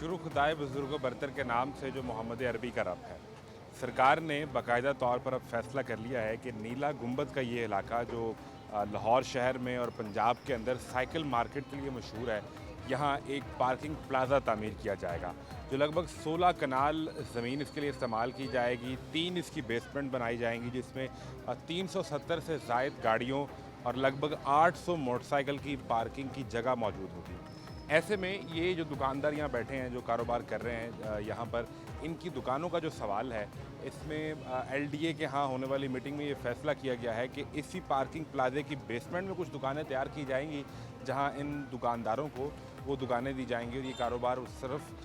शुरू खुदाए बुजुर्गों बरतर के नाम से जो मोहम्मद अरबी का रब है, सरकार ने बाकायदा तौर पर अब फैसला कर लिया है कि नीला गुंबद का ये इलाका जो लाहौर शहर में और पंजाब के अंदर साइकिल मार्केट के लिए मशहूर है, यहाँ एक पार्किंग प्लाज़ा तामीर किया जाएगा जो लगभग 16 कनाल ज़मीन इसके लिए इस्तेमाल की जाएगी। 3 इसकी बेसमेंट बनाई जाएंगी जिसमें 370 से ज़ायद गाड़ियों और लगभग 800 मोटरसाइकिल की पार्किंग की जगह मौजूद होगी। ऐसे में ये जो दुकानदार यहाँ बैठे हैं, जो कारोबार कर रहे हैं यहाँ पर, इनकी दुकानों का जो सवाल है, इसमें एलडीए के यहाँ होने वाली मीटिंग में ये फैसला किया गया है कि इसी पार्किंग प्लाजे की बेसमेंट में कुछ दुकानें तैयार की जाएंगी जहाँ इन दुकानदारों को वो दुकानें दी जाएंगी और ये कारोबार उस तरफ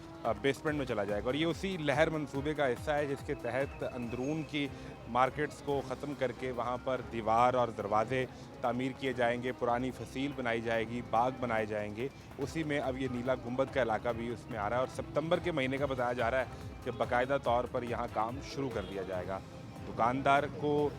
बेसमेंट में चला जाएगा। और ये उसी लहर मंसूबे का हिस्सा है जिसके तहत अंदरून की मार्केट्स को ख़त्म करके वहाँ पर दीवार और दरवाज़े तामीर किए जाएंगे, पुरानी फसील बनाई जाएगी, बाग बनाए जाएंगे। उसी में अब ये नीला गुंबद का इलाका भी उसमें आ रहा है और सितंबर के महीने का बताया जा रहा है कि बाकायदा तौर पर यहाँ काम शुरू कर दिया जाएगा। दुकानदार को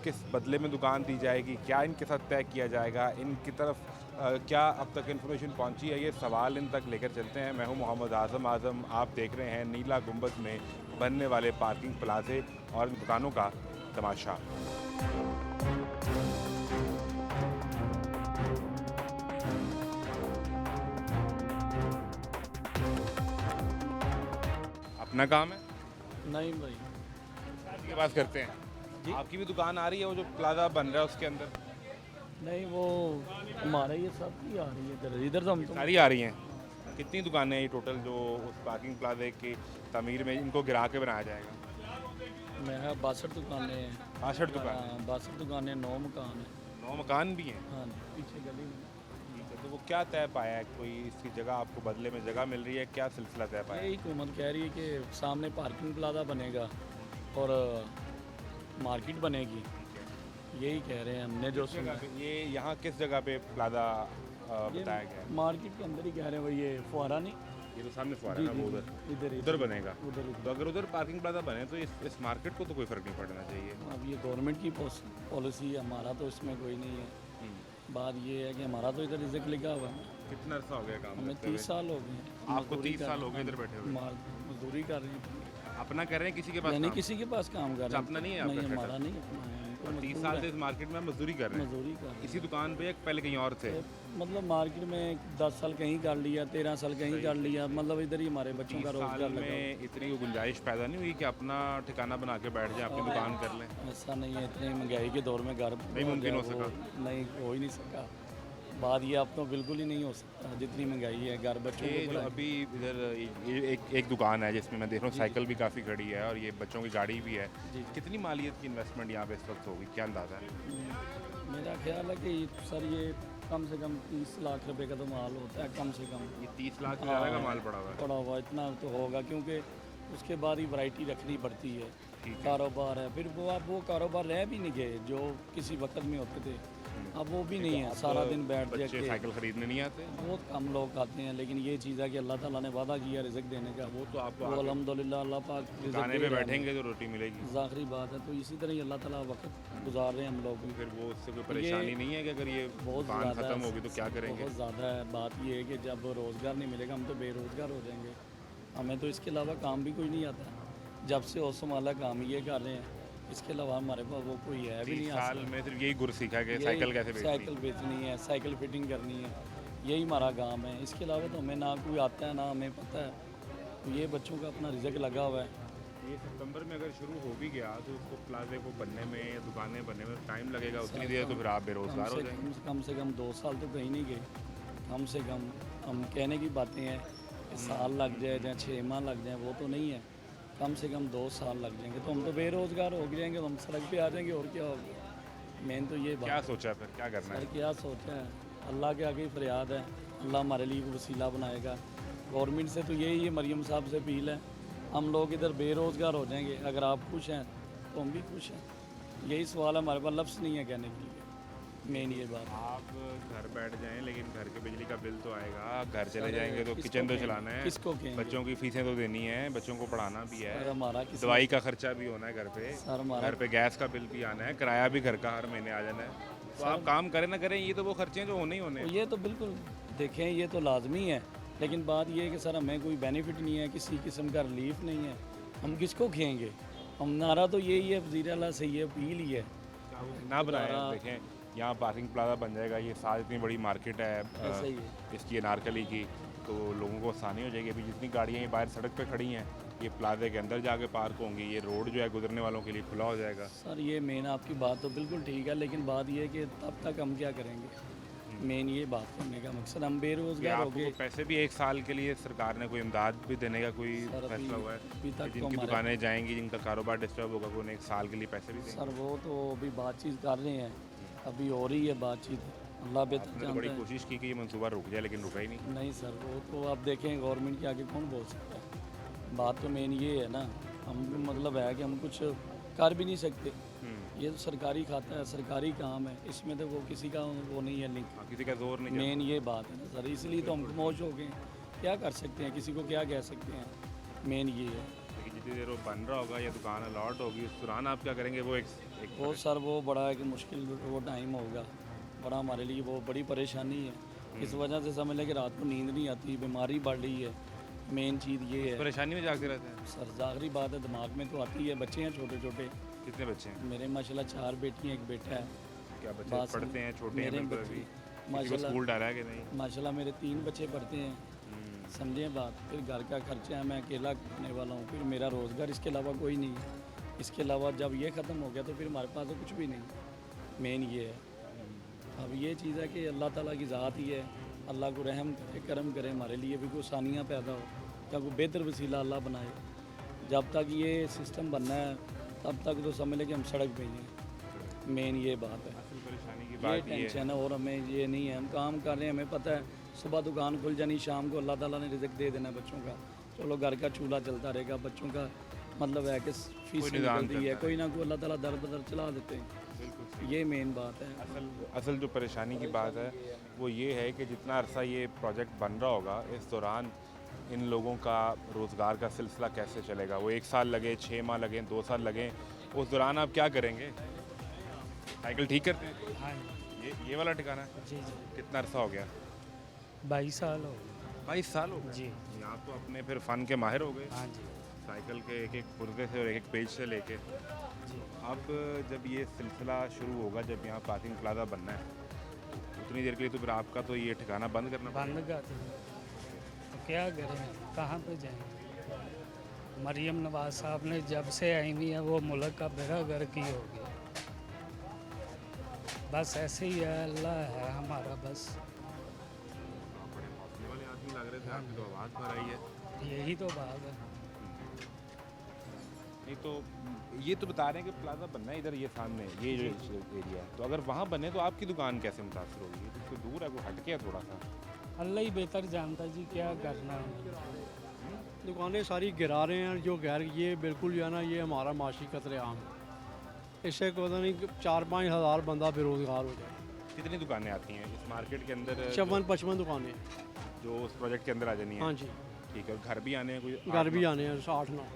किस बदले में दुकान दी जाएगी, क्या इनके साथ तय किया जाएगा, इनकी तरफ क्या अब तक इन्फॉर्मेशन पहुंची है, ये सवाल इन तक लेकर चलते हैं। मैं हूं मोहम्मद आज़म। आप देख रहे हैं नीला गुंबद में बनने वाले पार्किंग प्लाजे और दुकानों का तमाशा। अपना काम है, नहीं भाई। आपके पास करते हैं जी? आपकी भी दुकान आ रही है, वो जो प्लाजा बन रहा है उसके अंदर नहीं, वो हमारा ये सब की आ रही है इधर तो हम तो सारी आ रही हैं। कितनी दुकानें हैं ये टोटल जो उस पार्किंग प्लाजे की तमीर में इनको गिरा के बनाया जाएगा? मैं 62 दुकानें हैं। 62 दुकान, 62 दुकानें, 9 मकान है। 9 मकान भी हैं। हाँ, पीछे गली में। ठीक है, तो वो क्या तय पाया है, कोई इसकी जगह आपको बदले में जगह मिल रही है, क्या सिलसिला तय पाया है? यही हुकूमत कह रही है कि सामने पार्किंग प्लाजा बनेगा और मार्केट बनेगी। यही कह रहे हैं हमने जो सुना। ये यहाँ किस जगह पे प्लाजा बताया गया है? मार्केट के अंदर ही कह रहे हैं। वो ये फुहारा नहीं, ये तो सामने फुहारा है ना, वो इधर उधर बनेगा। उधर तो अगर उधर पार्किंग प्लाजा बने तो इस मार्केट को तो कोई फ़र्क नहीं पड़ना चाहिए। अब ये गवर्नमेंट की पॉलिसी है, हमारा तो इसमें कोई नहीं है। बात ये है कि हमारा तो इधर रिजल्ट लिखा हुआ है। कितना अर्सा हो गया काम हमें करते हुए? 30 साल हो गए हैं। आपको 30 साल हो गए इधर बैठे हुए? मजदूरी कर रहे हैं। अपना कर रहे हैं, किसी के पास नहीं, काम? किसी के पास काम कर रहे हैं। अपना नहीं है नहीं, आपका हमारा नहीं अपना है। और 30 साल से इस मार्केट में मजदूरी कर रहे हैं? मजदूरी कर रहे हैं। इसी दुकान पे, पहले कहीं और थे? मतलब मार्केट में 10 साल कहीं कर लिया, 13 साल कहीं कर लिया। मतलब इधर ही हमारे बच्चों का 30 रोजगार साल लगा। में इतनी गुंजाइश पैदा नहीं हुई कि अपना ठिकाना बना के बैठ जाए, अपनी दुकान कर लें? ऐसा नहीं है, इतनी महंगाई के दौर में घर नहीं मुमकिन हो सका? नहीं, हो ही नहीं सका। बात ये अब तो बिल्कुल ही नहीं हो सकता जितनी महंगाई है। घर बच्चों ये को जो अभी इधर एक दुकान है जिसमें मैं देख रहा हूँ साइकिल भी काफ़ी खड़ी है और ये बच्चों की गाड़ी भी है। जी। कितनी मालियत की इन्वेस्टमेंट यहाँ पे इस वक्त होगी, क्या अंदाज़ा है? मेरा ख्याल है कि सर ये कम से कम 30 लाख रुपए का तो माल होता है, कम से कम। ये 30 लाख से ज़्यादा का माल पड़ा हुआ है? पड़ा हुआ इतना तो होगा, क्योंकि उसके बाद ही वैरायटी रखनी पड़ती है। ठीक है। कारोबार है, फिर वो आप वो कारोबार रह भी नहीं गए जो किसी वक्त में होते थे। अब वो भी नहीं है। सारा दिन बैठ बच्चे के साइकिल खरीदने नहीं आते? बहुत कम लोग खाते हैं, लेकिन ये चीज़ है कि अल्लाह ताला ने वादा किया रिज़्क देने का। वो तो आपको वो अल्हम्दुलिल्लाह अल्लाह पाक रिज़्क खाने दे पे रहा है। बैठेंगे तो रोटी मिलेगी। ज़ाहिरी बात है। तो इसी तरह ही अल्लाह ताला वक्त गुजार रहे हैं हम लोग भी। फिर वो उससे कोई परेशानी नहीं है कि अगर ये बहुत दुकान ज़्यादा ख़त्म होगी तो क्या करेंगे? बहुत ज़्यादा है। बात ये है कि जब रोज़गार नहीं मिलेगा हम तो बेरोज़गार हो जाएंगे। हमें तो इसके अलावा काम भी कोई नहीं आता। जब से ओसम वाला काम ये कर रहे हैं, इसके अलावा हमारे पास वो कोई है भी 30 नहीं। साल में सिर्फ यही गुर सीखा कि साइकिल कैसे बेचनी साइकिल बेचनी है, साइकिल फिटिंग करनी है, यही हमारा काम है। इसके अलावा तो हमें ना कोई आता है, ना हमें पता है। तो ये बच्चों का अपना रिज़्क लगा हुआ है। ये सितंबर में अगर शुरू हो भी गया तो उसको प्लाजे को बनने में, दुकानें बनने में टाइम लगेगा, उतनी देर तो फिर आप बेरोजगार हो जाएंगे। कम से कम 2 साल तो कहीं नहीं गए। कम से कम हम कहने की बातें हैं कि साल लग जाए या 6 माह लग जाए, वो तो नहीं है। कम से कम 2 साल लग जाएंगे तो हम तो बेरोज़गार हो जाएंगे, तो हम सड़क पे आ जाएंगे और क्या होगा। मेन तो ये क्या बात। सोचा फिर, क्या करना सर है? क्या सोचा है, अल्लाह के आगे ही फरियाद है। अल्लाह हमारे लिए एक वसीला बनाएगा। गवर्नमेंट से तो यही है, मरियम साहब से अपील है, हम लोग इधर बेरोज़गार हो जाएंगे। अगर आप खुश हैं तो हम भी खुश हैं। यही सवाल है, हमारे पास लफ्ज़ नहीं है कहने के लिए। मेन ये बात। आप घर बैठ जाएं लेकिन घर के बिजली का बिल तो आएगा, घर चले सर, जाएंगे तो किसको किचन तो कहेंगे? चलाना है, किसको कहेंगे? बच्चों की फीसें तो देनी है, बच्चों को पढ़ाना भी है, सर हमारा किसी दवाई का खर्चा भी होना है घर पे, सर हमारा घर पे गैस का बिल भी आना है, किराया भी घर का हर महीने आ जाना है। तो आप काम करें ना करें, ये तो वो खर्चे हैं जो होने ही होने हैं। ये तो बिल्कुल देखें, ये तो लाजमी है लेकिन बात ये है कि सर हमें कोई बेनिफिट नहीं है, किसी किस्म का रिलीफ नहीं है, हम किसको खेंगे? हम नारा तो यही है, वज़ीर आला से ये अपील ही है। ना बनाए देखें, यहाँ पार्किंग प्लाजा बन जाएगा, ये साथ इतनी बड़ी मार्केट है ऐसा ही है। इसकी अनारकली की, तो लोगों को आसानी हो जाएगी। अभी जितनी गाड़ियाँ ये बाहर सड़क पे खड़ी हैं, ये प्लाजे के अंदर जाके पार्क होंगी, ये रोड जो है गुजरने वालों के लिए खुला हो जाएगा। सर ये मेन आपकी बात तो बिल्कुल ठीक है, लेकिन बात ये है कि तब तक हम क्या करेंगे? मेन ये बात करने का मकसद, हम ये बेरोज़गार हो आपको गए। पैसे भी 1 साल के लिए सरकार ने कोई इमदाद भी देने का कोई सर अभी फैसला हुआ है अभी कि तक तो जिनकी हमारे दुकानें जाएंगी, जिनका कारोबार डिस्टर्ब होगा, कोई उन्हें 1 साल के लिए पैसे भी देंगे? सर वो तो अभी बातचीत कर रहे हैं, अभी हो रही है बातचीत, अल्लाह बेहतर आपने तो बड़ी जानता है। कोशिश की कि ये मंसूबा रुक जाए, लेकिन रुका ही नहीं। नहीं सर, वो तो आप देखें गवर्नमेंट के आगे कौन बोल सकता है? बात तो मेन ये है ना, हम मतलब है कि हम कुछ कर भी नहीं सकते। ये तो सरकारी खाता है, सरकारी काम है, इसमें तो वो किसी का वो नहीं है लिंक। हाँ, किसी का जोर नहीं मेन ये बात है ना सर, इसलिए तो हम खामोश हो गए हैं। क्या कर सकते हैं, किसी को क्या कह सकते हैं? मेन ये है। लेकिन जितनी देर वो बन रहा होगा या दुकान अलॉट होगी, उस दौरान आप क्या करेंगे? वो एक वो सर वो बड़ा एक मुश्किल वो टाइम होगा, बड़ा हमारे लिए वो बड़ी परेशानी है। इस वजह से समझ लें कि रात को नींद नहीं आती, बीमारी बढ़ रही है। मेन चीज़ ये है परेशानी में जागते रहते हैं। सर, ज़ाहिरी बात है, दिमाग में तो आती है। बच्चे हैं छोटे छोटे, कितने बच्चे हैं? मेरे माशाल्लाह 4 बेटी हैं, 1 बेटा है। क्या बच्चे बात पढ़ते हैं? छोटे हैं मेरे बिल्कुल बच्चे अभी? किसी को माशाल्लाह स्कूल डाला है कि नहीं? माशाल्लाह मेरे 3 बच्चे पढ़ते हैं। समझें बात, फिर घर का खर्चा है, मैं अकेला करने वाला हूँ, फिर मेरा रोज़गार इसके अलावा कोई नहीं है। इसके अलावा जब ये ख़त्म हो गया तो फिर हमारे पास तो कुछ भी नहीं। मेन ये है। अब ये चीज़ है कि अल्लाह ताला की ज़ात ही है, अल्लाह को रहम करे, करम करे, हमारे लिए भी कोई आसानियाँ पैदा हो या कोई बेहतर वसीला अल्लाह बनाए। जब तक ये सिस्टम बनना है तब तक तो समझ लें कि हम सड़क पे ही हैं। मेन ये बात है, असल परेशानी की ये बात ये है। टेंशन है। और हमें ये नहीं है, हम काम कर रहे हैं, हमें पता है सुबह दुकान खुल जानी, शाम को अल्लाह ताला ने रिज़्क दे देना बच्चों का, चलो घर का चूल्हा चलता रहेगा, बच्चों का मतलब है कि फीस निज़ाम निकलती है, चलता कोई ना कोई अल्लाह ताला दर बदर चला देते हैं। बिल्कुल। ये मेन बात है। असल जो परेशानी की बात है वो ये है कि जितना अरसा ये प्रोजेक्ट बन रहा होगा, इस दौरान इन लोगों का रोज़गार का सिलसिला कैसे चलेगा? वो 1 साल लगे, 6 माह लगें, 2 साल लगें, उस दौरान आप क्या करेंगे? साइकिल ठीक करते हैं? हाँ ये वाला ठिकाना है? जी जी कितना अरसा हो गया? 22 साल हो 22 साल हो गए। जी आप तो अपने फिर फ़न के माहिर हो गए, हाँ जी साइकिल के एक पुर्जे से और एक पेज से लेके। जी अब जब ये सिलसिला शुरू होगा, जब यहाँ पार्किंग प्लाजा बनना है, उतनी देर के लिए तो फिर आपका तो ये ठिकाना बंद करना पड़ेगा। बंद कर दें तो क्या करें, कहाँ पे जाएं? मरियम नवाज साहब ने जब से आई हुई है वो मुल्क का बेड़ा गर्क ही हो गया। बस ऐसे ही है, अल्लाह है हमारा बस। आप बड़े हौसले वाले आदमी लग रहे थे, आपकी तो आवाज़ भर आई है। यही तो बात है। नहीं तो ये तो बता रहे हैं कि प्लाजा बनना है इधर, ये सामने ये जो एरिया है, तो अगर वहाँ बने तो आपकी दुकान कैसे मुतासर होगी? ये तो कोई दूर है, कोई हटके है थोड़ा सा। अल्लाह ही बेहतर जानता जी क्या करना है। दुकानें सारी गिरा रहे हैं जो गैर, ये बिल्कुल जो है ना, ये हमारा माशी कतलेआम है। इससे पता नहीं 4-5 हज़ार बंदा बेरोज़गार हो जाए। कितनी दुकानें आती हैं इस मार्केट के अंदर? 56-55 दुकानें, जो उस प्रोजेक्ट के अंदर आ जानी है? हाँ जी। ठीक है। और घर भी आने हैं कोई? घर भी आने हैं 8-9,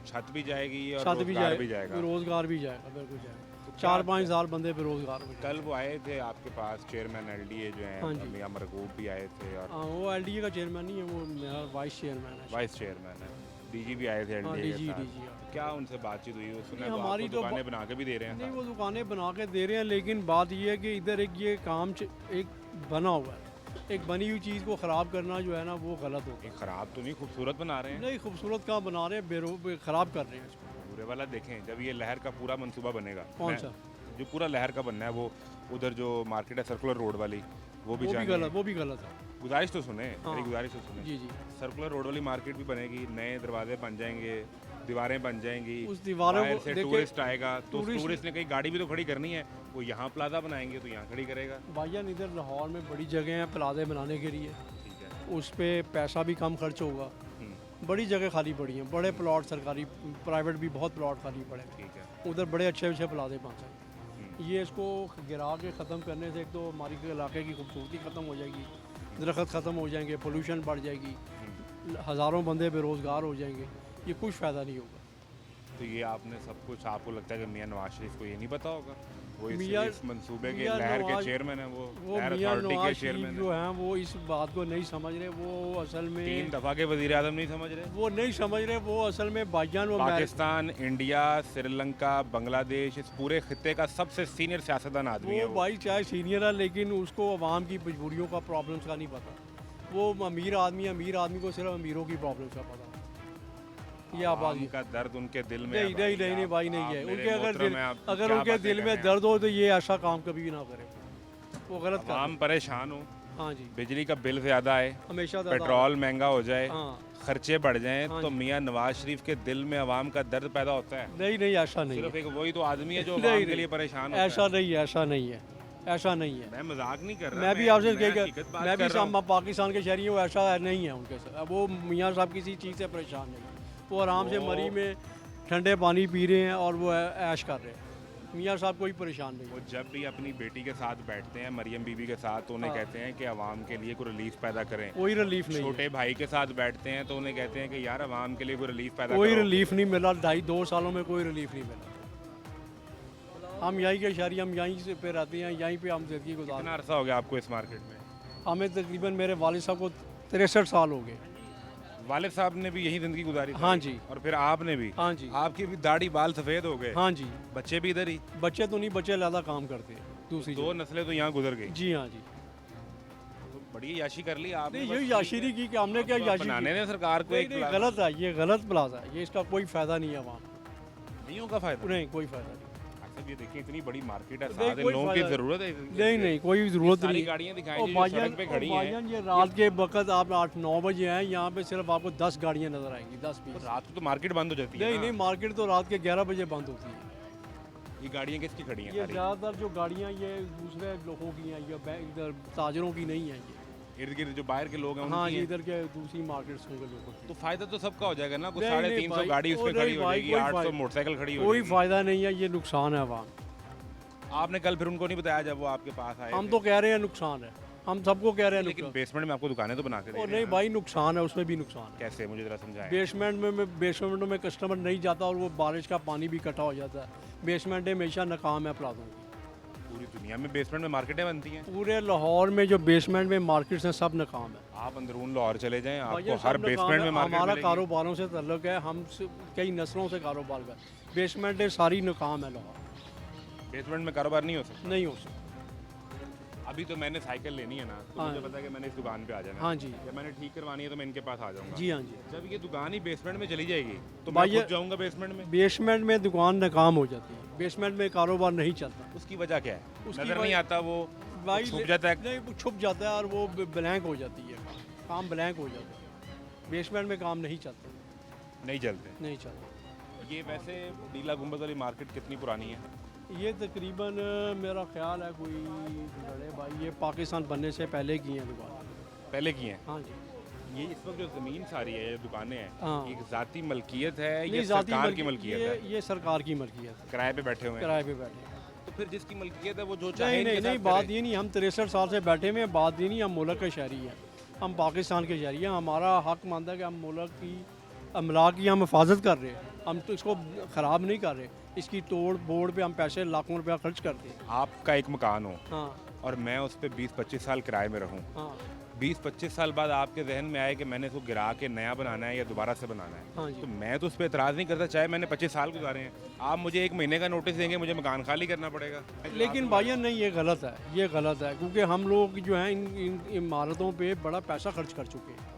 छत भी जाएगी और छत भी रोजगार भी जाएगा। रोज़गार भी जाएगा, बिल्कुल जाएगा। तो क्या 4-5 हज़ार बंदे बेरोज़गार हो जाए। कल वो आए थे आपके पास चेयरमैन एलडीए जो हाँ हैं, जी। मियां मरगूब भी आए थे, और हाँ, वो एलडीए का चेयरमैन नहीं है, वो मेरा वाइस चेयरमैन है। वाइस चेयरमैन है, डीजी भी आए थे हाँ, एलडीए के डीजी साथ। क्या उनसे बातचीत हुई? उसने नहीं, तो हमारी आपको तो दुकानें बना के भी दे रहे हैं नहीं, साथ। वो दुकानें बना के दे रहे हैं, लेकिन बात ये है कि इधर एक ये काम एक बना हुआ है, एक बनी हुई चीज़ को ख़राब करना जो है ना वो गलत होता ये खराब तो नहीं, खूबसूरत बना रहे है। हैं। नहीं, खूबसूरत काम बना रहे हैं, ख़राब कर रहे हैं इसको। बुरे वाला देखें, जब ये लहर का पूरा मंसूबा बनेगा, कौन सा? जो पूरा लहर का बनना है, वो उधर जो मार्केट है सर्कुलर रोड वाली, वो भी जानी है। वो भी गलत है। गुजारिश तो सुने, हाँ। मेरी गुजारिश तो सुने। जी जी। सर्कुलर रोड वाली मार्केट भी बनेगी, नए दरवाजे बन जाएंगे, दीवारें बन जाएंगी, उस दीवारों बाहर को से देखिए, टूरिस्ट आएगा तो टूरिस्ट- टूरिस्ट ने कहीं गाड़ी भी तो खड़ी करनी है, वो यहाँ प्लाजा बनाएंगे तो यहाँ खड़ी करेगा। भाईजान इधर लाहौर में बड़ी जगह हैं प्लाजे बनाने के लिए, ठीक है। उस पर पैसा भी कम खर्च होगा। हम्म, बड़ी जगह खाली पड़ी हैं, बड़े प्लॉट सरकारी प्राइवेट भी बहुत प्लॉट खाली पड़े हैं। ठीक है। उधर बड़े अच्छे अच्छे प्लाजे पहुँचे। हम्म, ये इसको गिरा के ख़त्म करने से एक तो हमारी इलाके की खूबसूरती ख़त्म हो जाएगी, दरख्त ख़त्म हो जाएंगे, पोल्यूशन बढ़ जाएगी, हज़ारों बंदे बेरोज़गार हो जाएंगे, ये कुछ फ़ायदा नहीं होगा। तो ये आपने सब कुछ, आपको लगता है कि मियां नवाज शरीफ को ये नहीं पता होगा? वो मियां इस मंसूबे के मियां लहर के नवाज- चेयरमैन है, वो वो लहर मियां अथॉरिटी के नवाज शरीफ चेयरमैन जो है। हैं वो इस बात को नहीं समझ रहे। वो असल में 3 दफ़ा के वज़ीर आज़म नहीं समझ रहे। वो नहीं समझ रहे। वो असल में भाईजान वो पाकिस्तान, इंडिया, श्रीलंका, बांग्लादेश, इस पूरे खित्ते का सबसे सीनियर सियासतदान आदमी है वो वो। भाई चाहे सीनियर है लेकिन उसको अवाम की मजबूरियों का प्रॉब्लम्स का नहीं पता। वो अमीर आदमी को सिर्फ अमीरों की प्रॉब्लम्स का पता। ये आप आवाम का दर्द उनके दिल में है नहीं भाई। नहीं नहीं नहीं भाई नहीं आप है। मेरे उनके मोहतरम हैं, आप अगर क्या उनके बातें दिल कर में रहे हैं? दर्द हो तो ये ऐसा काम कभी भी ना करे। वो गलत कर आवाम परेशान हो, हाँ जी बिजली का बिल ज़्यादा आए, हमेशा ज़्यादा- पेट्रोल महंगा हो जाए, हाँ खर्चे बढ़ जाएं, हाँ तो जी। मियां नवाज शरीफ के दिल में अवाम का दर्द पैदा होता है। नहीं नहीं ऐसा नहीं सिर्फ है। एक वही तो आदमी है जो नहीं, अवाम के नहीं। लिए परेशान होता ऐसा है। नहीं है। ऐसा नहीं है। ऐसा नहीं है। मैं मजाक नहीं कर रहा, मैं भी आपसे मैं कही हकीकत बात मैं भी कर रहा हूं। पाकिस्तान के शहरी हूँ। ऐसा नहीं है उनके साथ। वो मियाँ साहब किसी चीज़ से परेशान नहीं है। वो आराम से वो- मरी में ठंडे पानी पी रहे हैं और वो ऐश कर रहे हैं। मियाँ साहब कोई परेशान नहीं वो है। जब भी अपनी बेटी के साथ बैठते हैं, मरियम बीबी के साथ, तो उन्हें हाँ। कहते हैं कि अवाम के लिए कोई रिलीफ पैदा करें। कोई रिलीफ नहीं है। छोटे भाई के साथ बैठते हैं तो उन्हें कहते हैं कि यार अवाम के लिए कोई रिलीफ पैदा कोई करो। रिलीफ नहीं मिला। 2.5 सालों में कोई रिलीफ नहीं मिला। हम यहीं के शहरी, हम यहीं से पे रहते हैं, यहीं पे हम ज़िंदगी गुजार। कितना अरसा हो गया आपको इस मार्केट में? हमें तकरीबन मेरे वालिद साहब को 63 साल हो गए। वालिद साहब ने भी यही जिंदगी गुजारी थी? हाँ जी। और फिर आपने भी? हाँ जी आपकी भी दाढ़ी बाल सफेद हो गए, हाँ जी। बच्चे भी इधर ही, बच्चे तो नहीं, बच्चे ज़्यादा काम करते हैं दूसरी दो नस्लें तो यहाँ गुजर गई। जगह। जी हाँ जी। तो बड़ी याशी कर ली आपने। नहीं बस ये ठीक याशी है। नहीं की कि हमने क्या अब याशी बनाने की। दें सरकार को नहीं, एक नहीं, प्लान। गलत है। ये गलत प्लाजा है। ये इसका कोई फ़ायदा नहीं है वहाँ। नहीं होगा फायदा। नहीं कोई फ़ायदा नहीं। अच्छा ये देखिए इतनी बड़ी मार्केट है, नहीं, साथ कोई लोगों की फायदा जरूरत है। नहीं नहीं कोई ज़रूरत सारी नहीं। गाड़ियाँ दिखाई और जी जो सड़क पे खड़ी हैं। भाईजान ये रात के वक्त आप 8-9 बजे हैं, यहाँ पे सिर्फ आपको 10 गाड़ियाँ नज़र आएंगी, 10-20। रात को तो मार्केट बंद हो जाती है नहीं ना। नहीं मार्केट तो रात के 11 बजे बंद होती है। ये गाड़ियाँ किसकी खड़ी हैं ये सारी? ज़्यादातर जो गाड़ियाँ ये दूसरे लोगों की हैं, ये इधर ताजरों की नहीं है ये। इर्द गिर्द जो बाहर के लोग हैं हाँ उनकी जी हैं। इधर के दूसरी मार्केट्स के लोगों की। तो फायदा तो सबका हो जाएगा ना। कुछ नहीं, नहीं 350 भाई, गाड़ी उसमें ओ नहीं खड़ी हो भाई, जाएगी, कोई 800 फायदा- मोटरसाइकिल खड़ी हो कोई जाएगी। फ़ायदा नहीं है। ये नुकसान है वहाँ। आपने कल फिर उनको नहीं बताया जब वो आपके पास आए हम थे? तो कह रहे हैं नुकसान है। हम सबको कह रहे हैं लेकिन नुकसान। बेसमेंट में आपको दुकानें तो बना के दे और रहे नहीं हैं भाई नुकसान है, उसमें भी नुकसान ना। है। कैसे मुझे जरा समझाएं। बेसमेंट में कस्टमर नहीं जाता और वो बारिश का पानी भी इकट्ठा हो जाता है। बेसमेंट हमेशा नाकाम है प्लाजों की। पूरी दुनिया में बेसमेंट में मार्केटें बनती हैं। पूरे लाहौर में जो बेसमेंट में मार्केट्स हैं सब नाकाम है। आप अंदरून लाहौर चले जाएं, आपको भाई, ये हर सब नाकाम बेसमेंट है। में मार्केट हमारा मिलेगी। कारोबारों से ताल्लुक है। हम कई नस्लों से कारोबार कर। बेसमेंट सारी नाकाम है लाहौर। बेसमेंट में कारोबार नहीं हो सकता। नहीं हो सकता। अभी तो मैंने साइकिल लेनी है ना, तो हाँ। मुझे पता है कि मैंने इस दुकान पे आ जाना है। हाँ जी। जब मैंने ठीक करवानी है तो मैं इनके पास आ जाऊंगा। जी हाँ जी। जब ये दुकान ही बेसमेंट में चली जाएगी तो भाई मैं ये- खुद जाऊंगा बेसमेंट में। बेसमेंट में दुकान नाकाम हो जाती है। बेसमेंट में कारोबार नहीं चलता। उसकी वजह क्या है? उसकी नजर नहीं वजह- आता वो भाई छुप जाता है। नहीं वो छुप जाता है और वो ब्लैंक हो जाती है। काम ब्लैंक हो जाता है। बेसमेंट में काम नहीं चलता। नहीं चलते। नहीं चलता। ये वैसे नीला गुंबद वाली मार्केट कितनी पुरानी है? ये तकरीबन मेरा ख्याल है कोई बड़े भाई ये पाकिस्तान बनने से पहले की हैं दुकान। पहले की हैं। हाँ जी। ये इस वक्त जो ज़मीन सारी है, ये दुकानें हैं, हाँ। एक ज़ाती मलकियत है नहीं, या ज़ाती सरकार की मलकी- मलकियत ये, है? ये सरकार की मलकियत है। किराए पे बैठे हुए हैं। किराए पे बैठे हैं। तो फिर जिसकी मलकियत है वो जो चाहे नहीं नहीं इनके नहीं साथ बात करे। ये नहीं। हम 63 साल से बैठे हुए हैं। बात ये नहीं। हम मुल्क के शहरी हैं। हम पाकिस्तान के शहरी हैं। हमारा हक मानता है कि हम मुल्क की अमलाक की हम हिफाजत कर रहे हैं। हम तो इसको ख़राब नहीं कर रहे। इसकी तोड़ फोड़ पे हम पैसे लाखों रुपया खर्च करते हैं। आपका एक मकान हो हाँ और मैं उस पर 20-25 साल किराए में रहूं, हाँ 20-25 साल बाद आपके जहन में आए कि मैंने इसको गिरा के नया बनाना है या दोबारा से बनाना है, हाँ तो जी। मैं तो उस पर एतराज़ नहीं करता, चाहे मैंने 25 साल गुजारे हैं। आप मुझे 1 महीने का नोटिस देंगे, मुझे मकान खाली करना पड़ेगा। लेकिन भाइयों नहीं, ये गलत है। ये गलत है क्योंकि हम लोग जो हैं इन इमारतों पे बड़ा पैसा खर्च कर चुके हैं।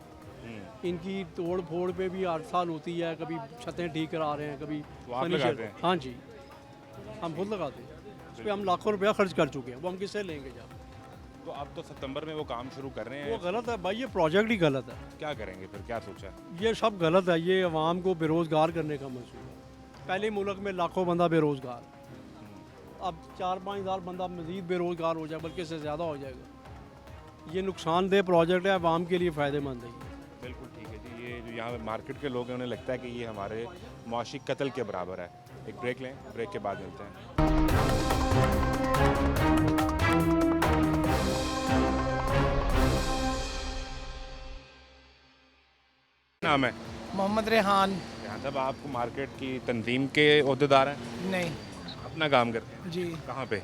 इनकी तोड़ फोड़ पे भी 8 साल होती है। कभी छतें ठीक करा रहे हैं, कभी तो आप फर्नीचर- लगाते हैं? हाँ जी हम खुद लगाते हैं। उस पर हम लाखों रुपया खर्च कर चुके हैं। वो हम किससे लेंगे जब? तो अब तो सितंबर में वो काम शुरू कर रहे वो हैं, गलत है भाई। ये प्रोजेक्ट ही गलत है। क्या करेंगे फिर? क्या सोचा? ये सब गलत है। ये अवाम को बेरोज़गार करने का मंसूबा है। पहले मुल्क में लाखों बंदा बेरोज़गार, अब 4-5 हज़ार बंदा मज़ीद बेरोज़गार हो जाए, बल्कि इससे ज़्यादा हो जाएगा। ये नुकसानदेह प्रोजेक्ट है, अवाम के लिए फ़ायदेमंद है। बिल्कुल ठीक है जी। ये जो यहाँ मार्केट के लोग हैं उन्हें लगता है कि ये हमारे मुआशी कत्ल के बराबर है। एक ब्रेक लें, ब्रेक के बाद मिलते हैं। नाम है मोहम्मद रेहान। यहाँ साहब, आपको मार्केट की तंजीम के ओहदेदार हैं, नहीं अपना काम करते हैं जी। कहाँ पे?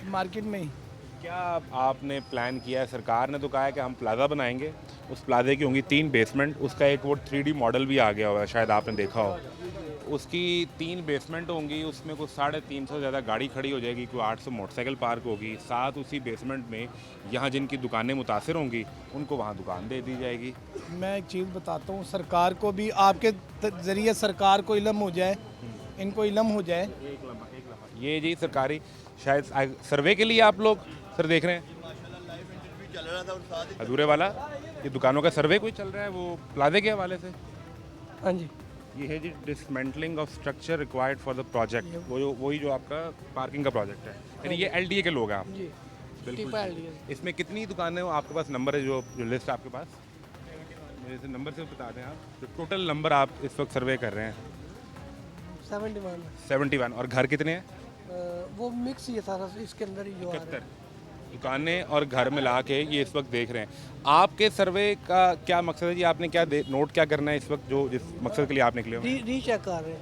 मार्केट में ही। क्या आपने प्लान किया है? सरकार ने तो कहा है कि हम प्लाजा बनाएंगे, उस प्लाजे की होंगी 3 बेसमेंट, उसका एक वो 3D मॉडल भी आ गया हुआ है, शायद आपने देखा हो। उसकी 3 बेसमेंट होंगी, उसमें कुछ 350 से ज़्यादा गाड़ी खड़ी हो जाएगी, कोई 800 मोटरसाइकिल पार्क होगी, साथ उसी बेसमेंट में यहाँ जिनकी दुकानें मुतासिर होंगी उनको वहाँ दुकान दे दी जाएगी। मैं एक चीज़ बताता हूँ, सरकार को भी आपके ज़रिए सरकार को इल्म हो जाए, इनको इल्म हो जाए। ये जी सरकारी शायद सर्वे के लिए आप लोग सर देख रहे हैं अधूरे वाला, ये दुकानों का सर्वे कोई चल रहा है वो प्लाजे के हवाले से। हाँ जी, ये है जी dismantling of structure required for the project, वही जो आपका पार्किंग का प्रोजेक्ट है, यानी ये LDA के लोग हैं आप। जी बिल्कुल। इसमें कितनी दुकानें हो आपके पास? नंबर है जो लिस्ट आपके पास, मेरे से नंबर से बता दें आप, जो टोटल नंबर आप इस वक्त सर्वे कर रहे हैं। 71। और घर कितने हैं? वो मिक्स ही है सारा, इसके अंदर ही जो 71 दुकानें और घर मिला के ये इस वक्त देख रहे हैं। आपके सर्वे का क्या मकसद है जी? आपने क्या नोट क्या करना है इस वक्त, जो जिस मकसद के लिए आप निकले हो? रीचेक कर रहे हैं।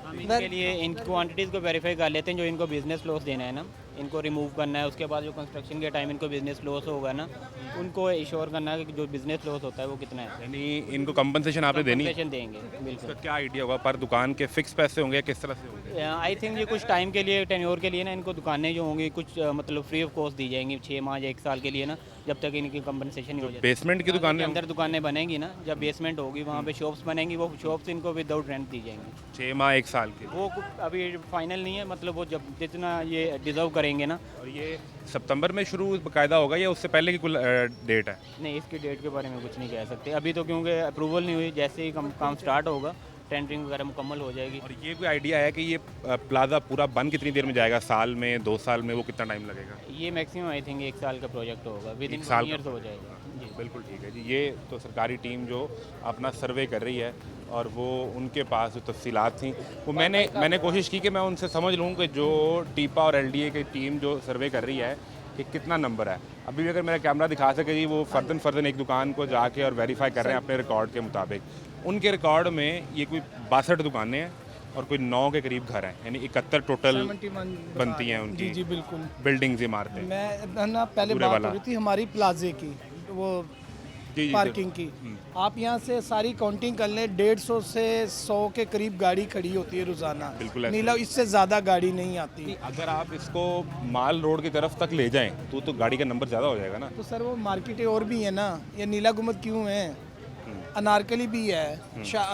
हम इनके लिए इन क्वांटिटीज़ को वेरीफाई कर लेते हैं, जो इनको बिजनेस लॉस देना है ना, इनको रिमूव करना है। उसके बाद जो कंस्ट्रक्शन के टाइम इनको बिजनेस लॉस होगा ना, उनको इंश्योर करना है कि जो बिजनेस लॉस होता है वो कितना है। यानी इनको कंपनसेशन आपने देनी है? कंपनसेशन देंगे बिल्कुल। इसका क्या आइडिया होगा? पर दुकान के फिक्स पैसे होंगे या किस तरह से होंगे? आई थिंक ये कुछ टाइम के लिए, टेन्योर के लिए ना, इनको दुकानें जो होंगी कुछ मतलब फ्री ऑफ कॉस्ट दी जाएंगी 6 माह या 1 साल के लिए ना, जब तक इनकी कंपनसेशन नहीं हो जाती। बेसमेंट की दुकानें अंदर दुकानें बनेंगी ना, जब बेसमेंट होगी वहाँ पे शॉप्स बनेंगी, वो शॉप्स इनको विदाउट रेंट दी जाएंगी। 6 माह 1 साल के? वो अभी फाइनल नहीं है, मतलब वो जब जितना ये डिजर्व करेंगे ना। और ये सितंबर में शुरू बाकायदा होगा या उससे पहले की कुल डेट है? नहीं, इसकी डेट के बारे में कुछ नहीं कह सकते अभी तो, क्योंकि अप्रूवल नहीं हुई। जैसे ही काम स्टार्ट होगा, टेंडरिंग वगैरह मुकम्मल हो जाएगी। और ये कोई आइडिया है कि ये प्लाजा पूरा बन कितनी देर में जाएगा? साल में, 2 साल में, वो कितना टाइम लगेगा? ये मैक्सिमम आई थिंक 1 साल का प्रोजेक्ट होगा, विद इन 1 साल 1 ईयर हो जाएगा जी। बिल्कुल ठीक है जी। ये तो सरकारी टीम जो अपना सर्वे कर रही है, और वो उनके पास जो तफसीलात थी वो मैंने कोशिश की कि मैं उनसे समझ लूँ कि जो टीपा और LDA की टीम जो सर्वे कर रही है कि कितना नंबर है। अभी भी अगर मेरा कैमरा दिखा सके जी, वो फर्दन एक दुकान को जाके और वेरीफाई कर रहे हैं अपने रिकॉर्ड के मुताबिक। उनके रिकॉर्ड में ये कोई 62 दुकानें हैं और कोई 9 के करीब घर हैं, यानी 71 टोटल 71 बनती हैं उनकी। जी बिल्कुल। बिल्डिंग्स, इमारतें। मैं ना पहले पूरे बात वाला। हो रही थी हमारी प्लाजे की, वो जी पार्किंग की। आप यहाँ से सारी काउंटिंग कर लें, 150 से 100 के करीब गाड़ी खड़ी होती है रोजाना। बिल्कुल ऐसे। नीला इससे ज़्यादा गाड़ी नहीं आती। अगर आप इसको माल रोड की तरफ तक ले जाएं तो गाड़ी का नंबर ज़्यादा हो जाएगा ना? तो सर वो मार्केटें और भी है ना, ये नीला गुम्बद क्यों है, अनारकली भी है,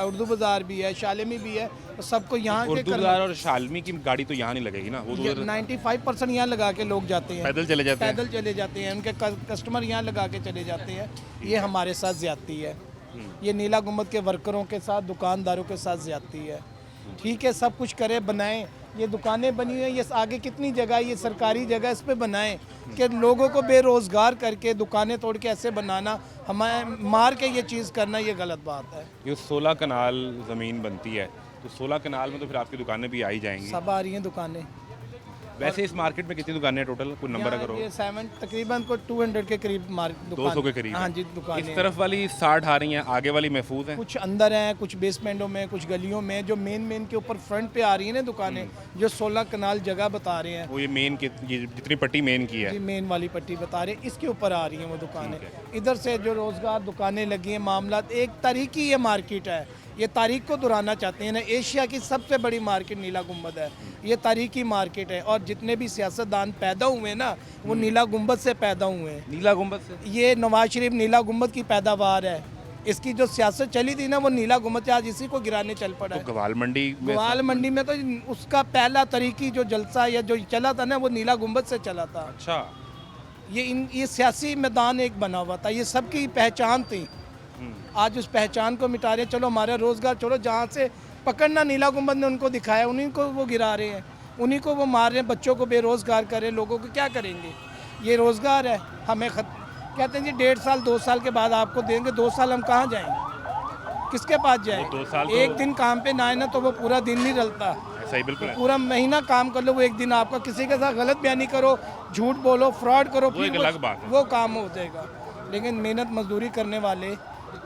उर्दू बाज़ार भी है, शालेमी भी है, तो सबको यहाँ के उर्दू बाज़ार और शालमी की गाड़ी तो यहाँ नहीं लगेगी ना, वो तो 95% यहाँ लगा के लोग जाते हैं, पैदल चले जाते हैं। पैदल चले जाते हैं, उनके कस्टमर यहाँ लगा के चले जाते हैं। ये हमारे साथ ज़्यादती है, ये नीला गुम्बद के वर्करों के साथ, दुकानदारों के साथ ज़्यादती है। ठीक है, सब कुछ करें, बनाएं, ये दुकानें बनी हुई हैं, ये आगे कितनी जगह, ये सरकारी जगह, इस पे बनाएं कि लोगों को बेरोज़गार करके दुकानें तोड़ के ऐसे बनाना, हमारे मार के ये चीज़ करना, ये गलत बात है। ये 16 कनाल ज़मीन बनती है, तो 16 कनाल में तो फिर आपकी दुकानें भी आ ही जाएंगी। सब आ रही हैं दुकानें। वैसे इस मार्केट में कितनी दुकानें हैं टोटल, कोई नंबर अगर हो? ये 7 तकरीबन को 200 के करीब 200 के करीब? हाँ जी, दुकानें। इस तरफ वाली 60 आ रही हैं, आगे वाली महफूज हैं? कुछ अंदर हैं, कुछ बेसमेंटों में, कुछ गलियों में, जो मेन के ऊपर फ्रंट पे आ रही है ना दुकानें, जो 16 कनाल जगह बता रहे हैं, वो ये मेन की, ये जितनी पट्टी मेन की है, जी मेन वाली पट्टी बता रहे हैं, इसके ऊपर आ रही हैं वो दुकानें। इधर से जो रोज़गार दुकानें लगी हैं, मामला एक तारीखी ये मार्केट है, ये तारीख को दोहराना चाहते हैं ना। एशिया की सबसे बड़ी मार्केट नीला गुम्बद है, ये तारीखी मार्केट है, और जितने भी सियासतदान पैदा हुए ना, वो नीला गुम्बद से पैदा हुए हैं। नीला गुम्बद से? ये नवाज शरीफ नीला गुम्बद की पैदावार है, इसकी जो सियासत चली थी ना, वो नीला गुम्बद से आज इसी को गिराने चल पड़ा है। तो ग्वाल मंडी में, ग्वाल मंडी में तो उसका पहला तरीकी जो जलसा या जो चला था ना, वो नीला गुम्बद से चला था। अच्छा, ये सियासी मैदान एक बना हुआ था, ये सबकी पहचान थी। आज उस पहचान को मिटा रहे हैं। चलो हमारा रोज़गार छोड़ो, जहाँ से पकड़ना नीला गुम्बद ने उनको दिखाया, उन्हीं को वो गिरा रहे हैं, उन्हीं को वो मार रहे हैं, बच्चों को बेरोज़गार कर रहे हैं। लोगों को क्या करेंगे? ये रोज़गार है, हमें कहते हैं जी 1.5 साल 2 साल के बाद आपको देंगे। 2 साल हम कहाँ जाएंगे, किसके पास जाएंगे? 2 साल एक दिन काम पे ना आए ना तो वो पूरा दिन नहीं रलता। सही, बिल्कुल है। पूरा महीना काम कर लो, वो एक दिन आपका किसी के साथ गलत बयानी करो, झूठ बोलो, फ्रॉड करो, वो एक अलग बात है। वो काम हो जाएगा। लेकिन मेहनत मजदूरी करने वाले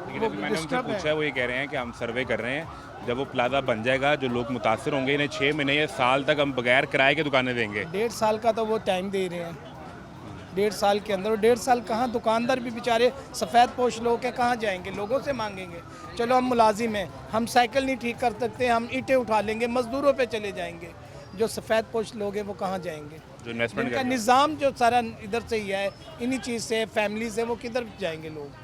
लेकिन अभी मैंने उनसे पूछा है, वो ये कह रहे हैं कि हम सर्वे कर रहे हैं, जब वो प्लाजा बन जाएगा जो लोग मुतासर होंगे इन्हें 6 महीने या साल तक हम बगैर किराए के दुकानें देंगे। 1.5 साल का तो वो टाइम दे रहे हैं, 1.5 साल के अंदर। 1.5 साल कहाँ, दुकानदार भी बेचारे सफ़ेद पोश लोग हैं, कहाँ जाएंगे, लोगों से मांगेंगे। चलो हम मुलाजिम हैं, हम साइकिल नहीं ठीक कर सकते, हम ईंटें उठा लेंगे, मजदूरों पे चले जाएंगे। जो सफ़ेद पोश लोग हैं वो कहाँ जाएंगे? जो इन्वेस्टमेंट इनका निज़ाम जो सारा इधर से ही है, इन्हीं चीज़ से, फैमिली से, वो किधर जाएंगे लोग?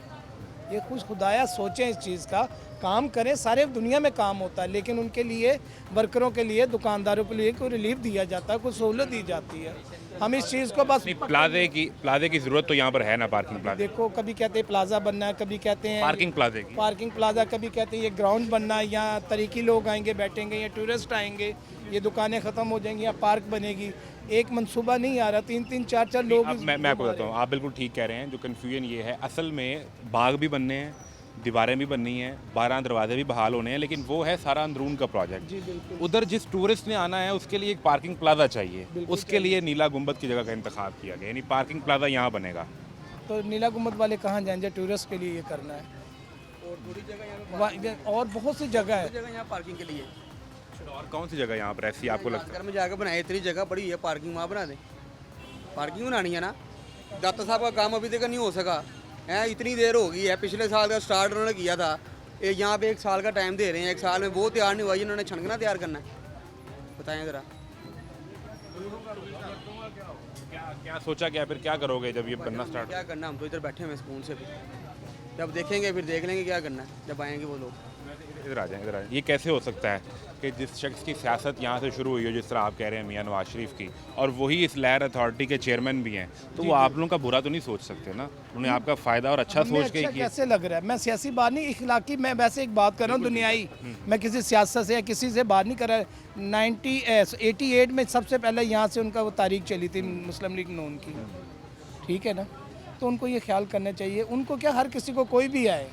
ये कुछ खुदाया सोचें इस चीज़ का, काम करें। सारे दुनिया में काम होता है, लेकिन उनके लिए, वर्करों के लिए, दुकानदारों के लिए कोई रिलीफ दिया जाता है, कोई सहूलत दी जाती है। हम इस चीज़ को बस प्लाजे की ज़रूरत तो यहाँ पर है ना, पार्किंग प्लाजा, देखो, कभी कहते हैं प्लाजा बनना है, कभी कहते हैं पार्किंग प्लाजे की। पार्किंग प्लाजा, कभी कहते हैं ये ग्राउंड बनना है, यहाँ तरीकी लोग आएंगे, बैठेंगे, या टूरिस्ट आएंगे, ये दुकानें ख़त्म हो जाएंगी, यहाँ पार्क बनेगी। एक मंसूबा नहीं आ रहा, 3-3, 4-4 लोग। अब मैं आपको बताता हूँ, आप बिल्कुल ठीक कह रहे हैं। जो कन्फ्यूजन ये है, असल में बाग भी बनने हैं, दीवारें भी बननी हैं, 12 दरवाजे भी बहाल होने हैं, लेकिन वो है सारा अंदरून का प्रोजेक्ट। उधर जिस टूरिस्ट ने आना है उसके लिए एक पार्किंग प्लाजा चाहिए, उसके लिए नीला गुंबद की जगह का इंतखाब किया गया, यानी पार्किंग प्लाजा यहाँ बनेगा। तो नीला गुंबद वाले कहाँ जाएंगे? टूरिस्ट के लिए ये करना है, और बहुत सी जगह है यहाँ पार्किंग के लिए। और कौन सी जगह यहाँ पर ऐसी आपको लगता है? घर में जाकर बनाए, इतनी जगह पड़ी है, पार्किंग वहाँ बना दें। पार्किंग बनानी है ना, दाता साहब का काम अभी तक नहीं हो सका है, इतनी देर हो गई है। पिछले साल का स्टार्ट उन्होंने किया था, यहाँ पे 1 साल का टाइम दे रहे हैं, 1 साल में वो तैयार नहीं हुआ, इन्होंने छनकना तैयार करना है। बताएं ज़रा क्या सोचा, क्या फिर क्या करोगे जब ये बनना स्टार्ट? क्या करना, हम तो इधर बैठे हैं सुकून से, भी जब देखेंगे फिर देख लेंगे क्या करना है, जब आएंगे वो लोग। इधर आ जाएं, इधर आ जाएं। ये कैसे हो सकता है कि जिस शख्स की सियासत यहाँ से शुरू हुई हो, जिस तरह आप कह रहे हैं मियां नवाज शरीफ की, और वही इस लहर अथॉरिटी के चेयरमैन भी हैं, तो वो आप लोगों का बुरा तो नहीं सोच सकते ना? उन्हें आपका फ़ायदा और अच्छा सोच के अच्छा कैसे लग रहा है? मैं सियासी बात नहीं, इखलाकी, मैं वैसे एक बात कर रहा हूँ दुनियाई। मैं किसी सियासत से या किसी से बात नहीं कर रहा। 88 में सबसे पहले यहाँ से उनका वो तारीख चली थी, मुस्लिम लीग नून की, ठीक है ना? तो उनको ये ख्याल करना चाहिए, उनको क्या, हर किसी को कोई भी आए,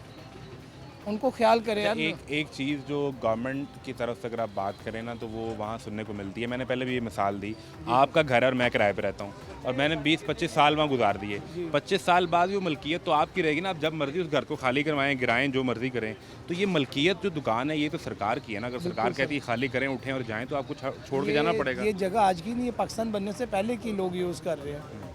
उनको ख्याल करें यार। एक चीज़ जो गवर्नमेंट की तरफ से अगर आप बात करें ना, तो वो वहाँ सुनने को मिलती है। मैंने पहले भी ये मिसाल दी, आपका घर है और मैं किराए पे रहता हूँ, और मैंने 20-25 साल वहाँ गुजार दिए। 25 साल बाद वो मलकियत तो आपकी रहेगी ना, आप जब मर्जी उस घर को खाली करवाएं, गिराएं, जो मर्जी करें। तो ये मलकियत जो दुकान है, ये तो सरकार की है ना। अगर सरकार कहती है खाली करें, उठें और जाएँ, तो आपको छोड़ के जाना पड़ेगा। ये जगह आज की नहीं है, पाकिस्तान बनने से पहले की लोग यूज़ कर रहे हैं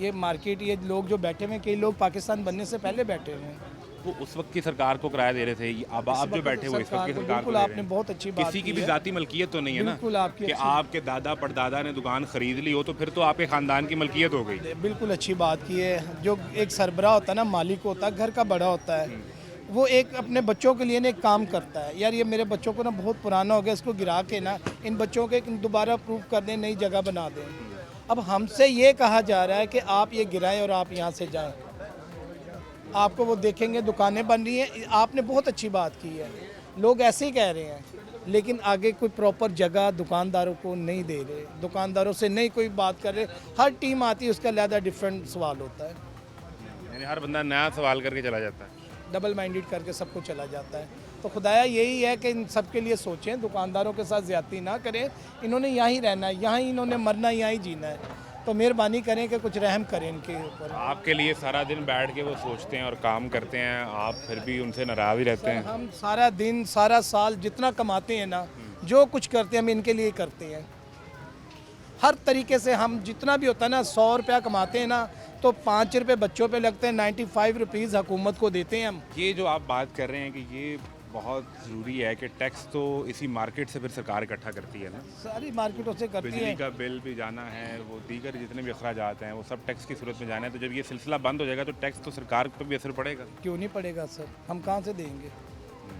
ये मार्केट। ये लोग जो बैठे हुए, कई लोग पाकिस्तान बनने से पहले बैठे हुए हैं। वो उस वक्त की सरकार को किराया दे रहे थे, अब आप जो बैठे हुए इस वक्त की सरकार को बिल्कुल, दे रहे आपने हैं। बहुत अच्छी बात किसी की भी है। जाती मलकियत तो नहीं है ना, बिल्कुल आपकी कि आपके दादा परदादा ने दुकान खरीद ली हो तो फिर तो आपके ख़ानदान की मलकियत हो गई। बिल्कुल अच्छी बात की है। जो एक सरबराह होता है ना, मालिक होता है, घर का बड़ा होता है, वो एक अपने बच्चों के लिए ना एक काम करता है। यार ये मेरे बच्चों को ना बहुत पुराना हो गया, इसको गिरा के ना इन बच्चों के दोबारा प्रूव कर दें, नई जगह बना दें। अब हमसे ये कहा जा रहा है कि आप ये गिराएं और आप यहाँ से जाएं, आपको वो देखेंगे दुकानें बन रही हैं। आपने बहुत अच्छी बात की है, लोग ऐसे ही कह रहे हैं, लेकिन आगे कोई प्रॉपर जगह दुकानदारों को नहीं दे रहे, दुकानदारों से नहीं कोई बात कर रहे। हर टीम आती है, उसका अलग डिफरेंट सवाल होता है, यानी हर बंदा नया सवाल करके चला जाता है, डबल माइंडेड करके सबको चला जाता है। तो खुदाया यही है कि इन सब के लिए सोचें, दुकानदारों के साथ ज़्यादती ना करें। इन्होंने यहाँ ही रहना है, यहाँ ही इन्होंने मरना, यहाँ ही जीना है। तो मेहरबानी करें कि कुछ रहम करें इनके ऊपर। आपके लिए सारा दिन बैठ के वो सोचते हैं और काम करते हैं, आप फिर भी उनसे नाराज़ ही रहते हैं। हम सारा दिन, सारा साल जितना कमाते हैं ना, जो कुछ करते हैं हम इनके लिए करते हैं। हर तरीके से हम जितना भी होता है ना, 100 रुपया कमाते हैं ना, तो 5 रुपये बच्चों पे लगते हैं, 95 रुपीज़ हुकूमत को देते हैं हम। ये जो आप बात कर रहे हैं कि ये बहुत ज़रूरी है कि टैक्स तो इसी मार्केट से फिर सरकार इकट्ठा करती है ना, सारी मार्केटों से करती बिजली है। का बिल भी जाना है, वो दीगर जितने भी अखराजात हैं वो सब टैक्स की सूरत में जाना है। तो जब ये सिलसिला बंद हो जाएगा तो टैक्स तो सरकार पर भी असर पड़ेगा। क्यों नहीं पड़ेगा सर, हम कहाँ से देंगे?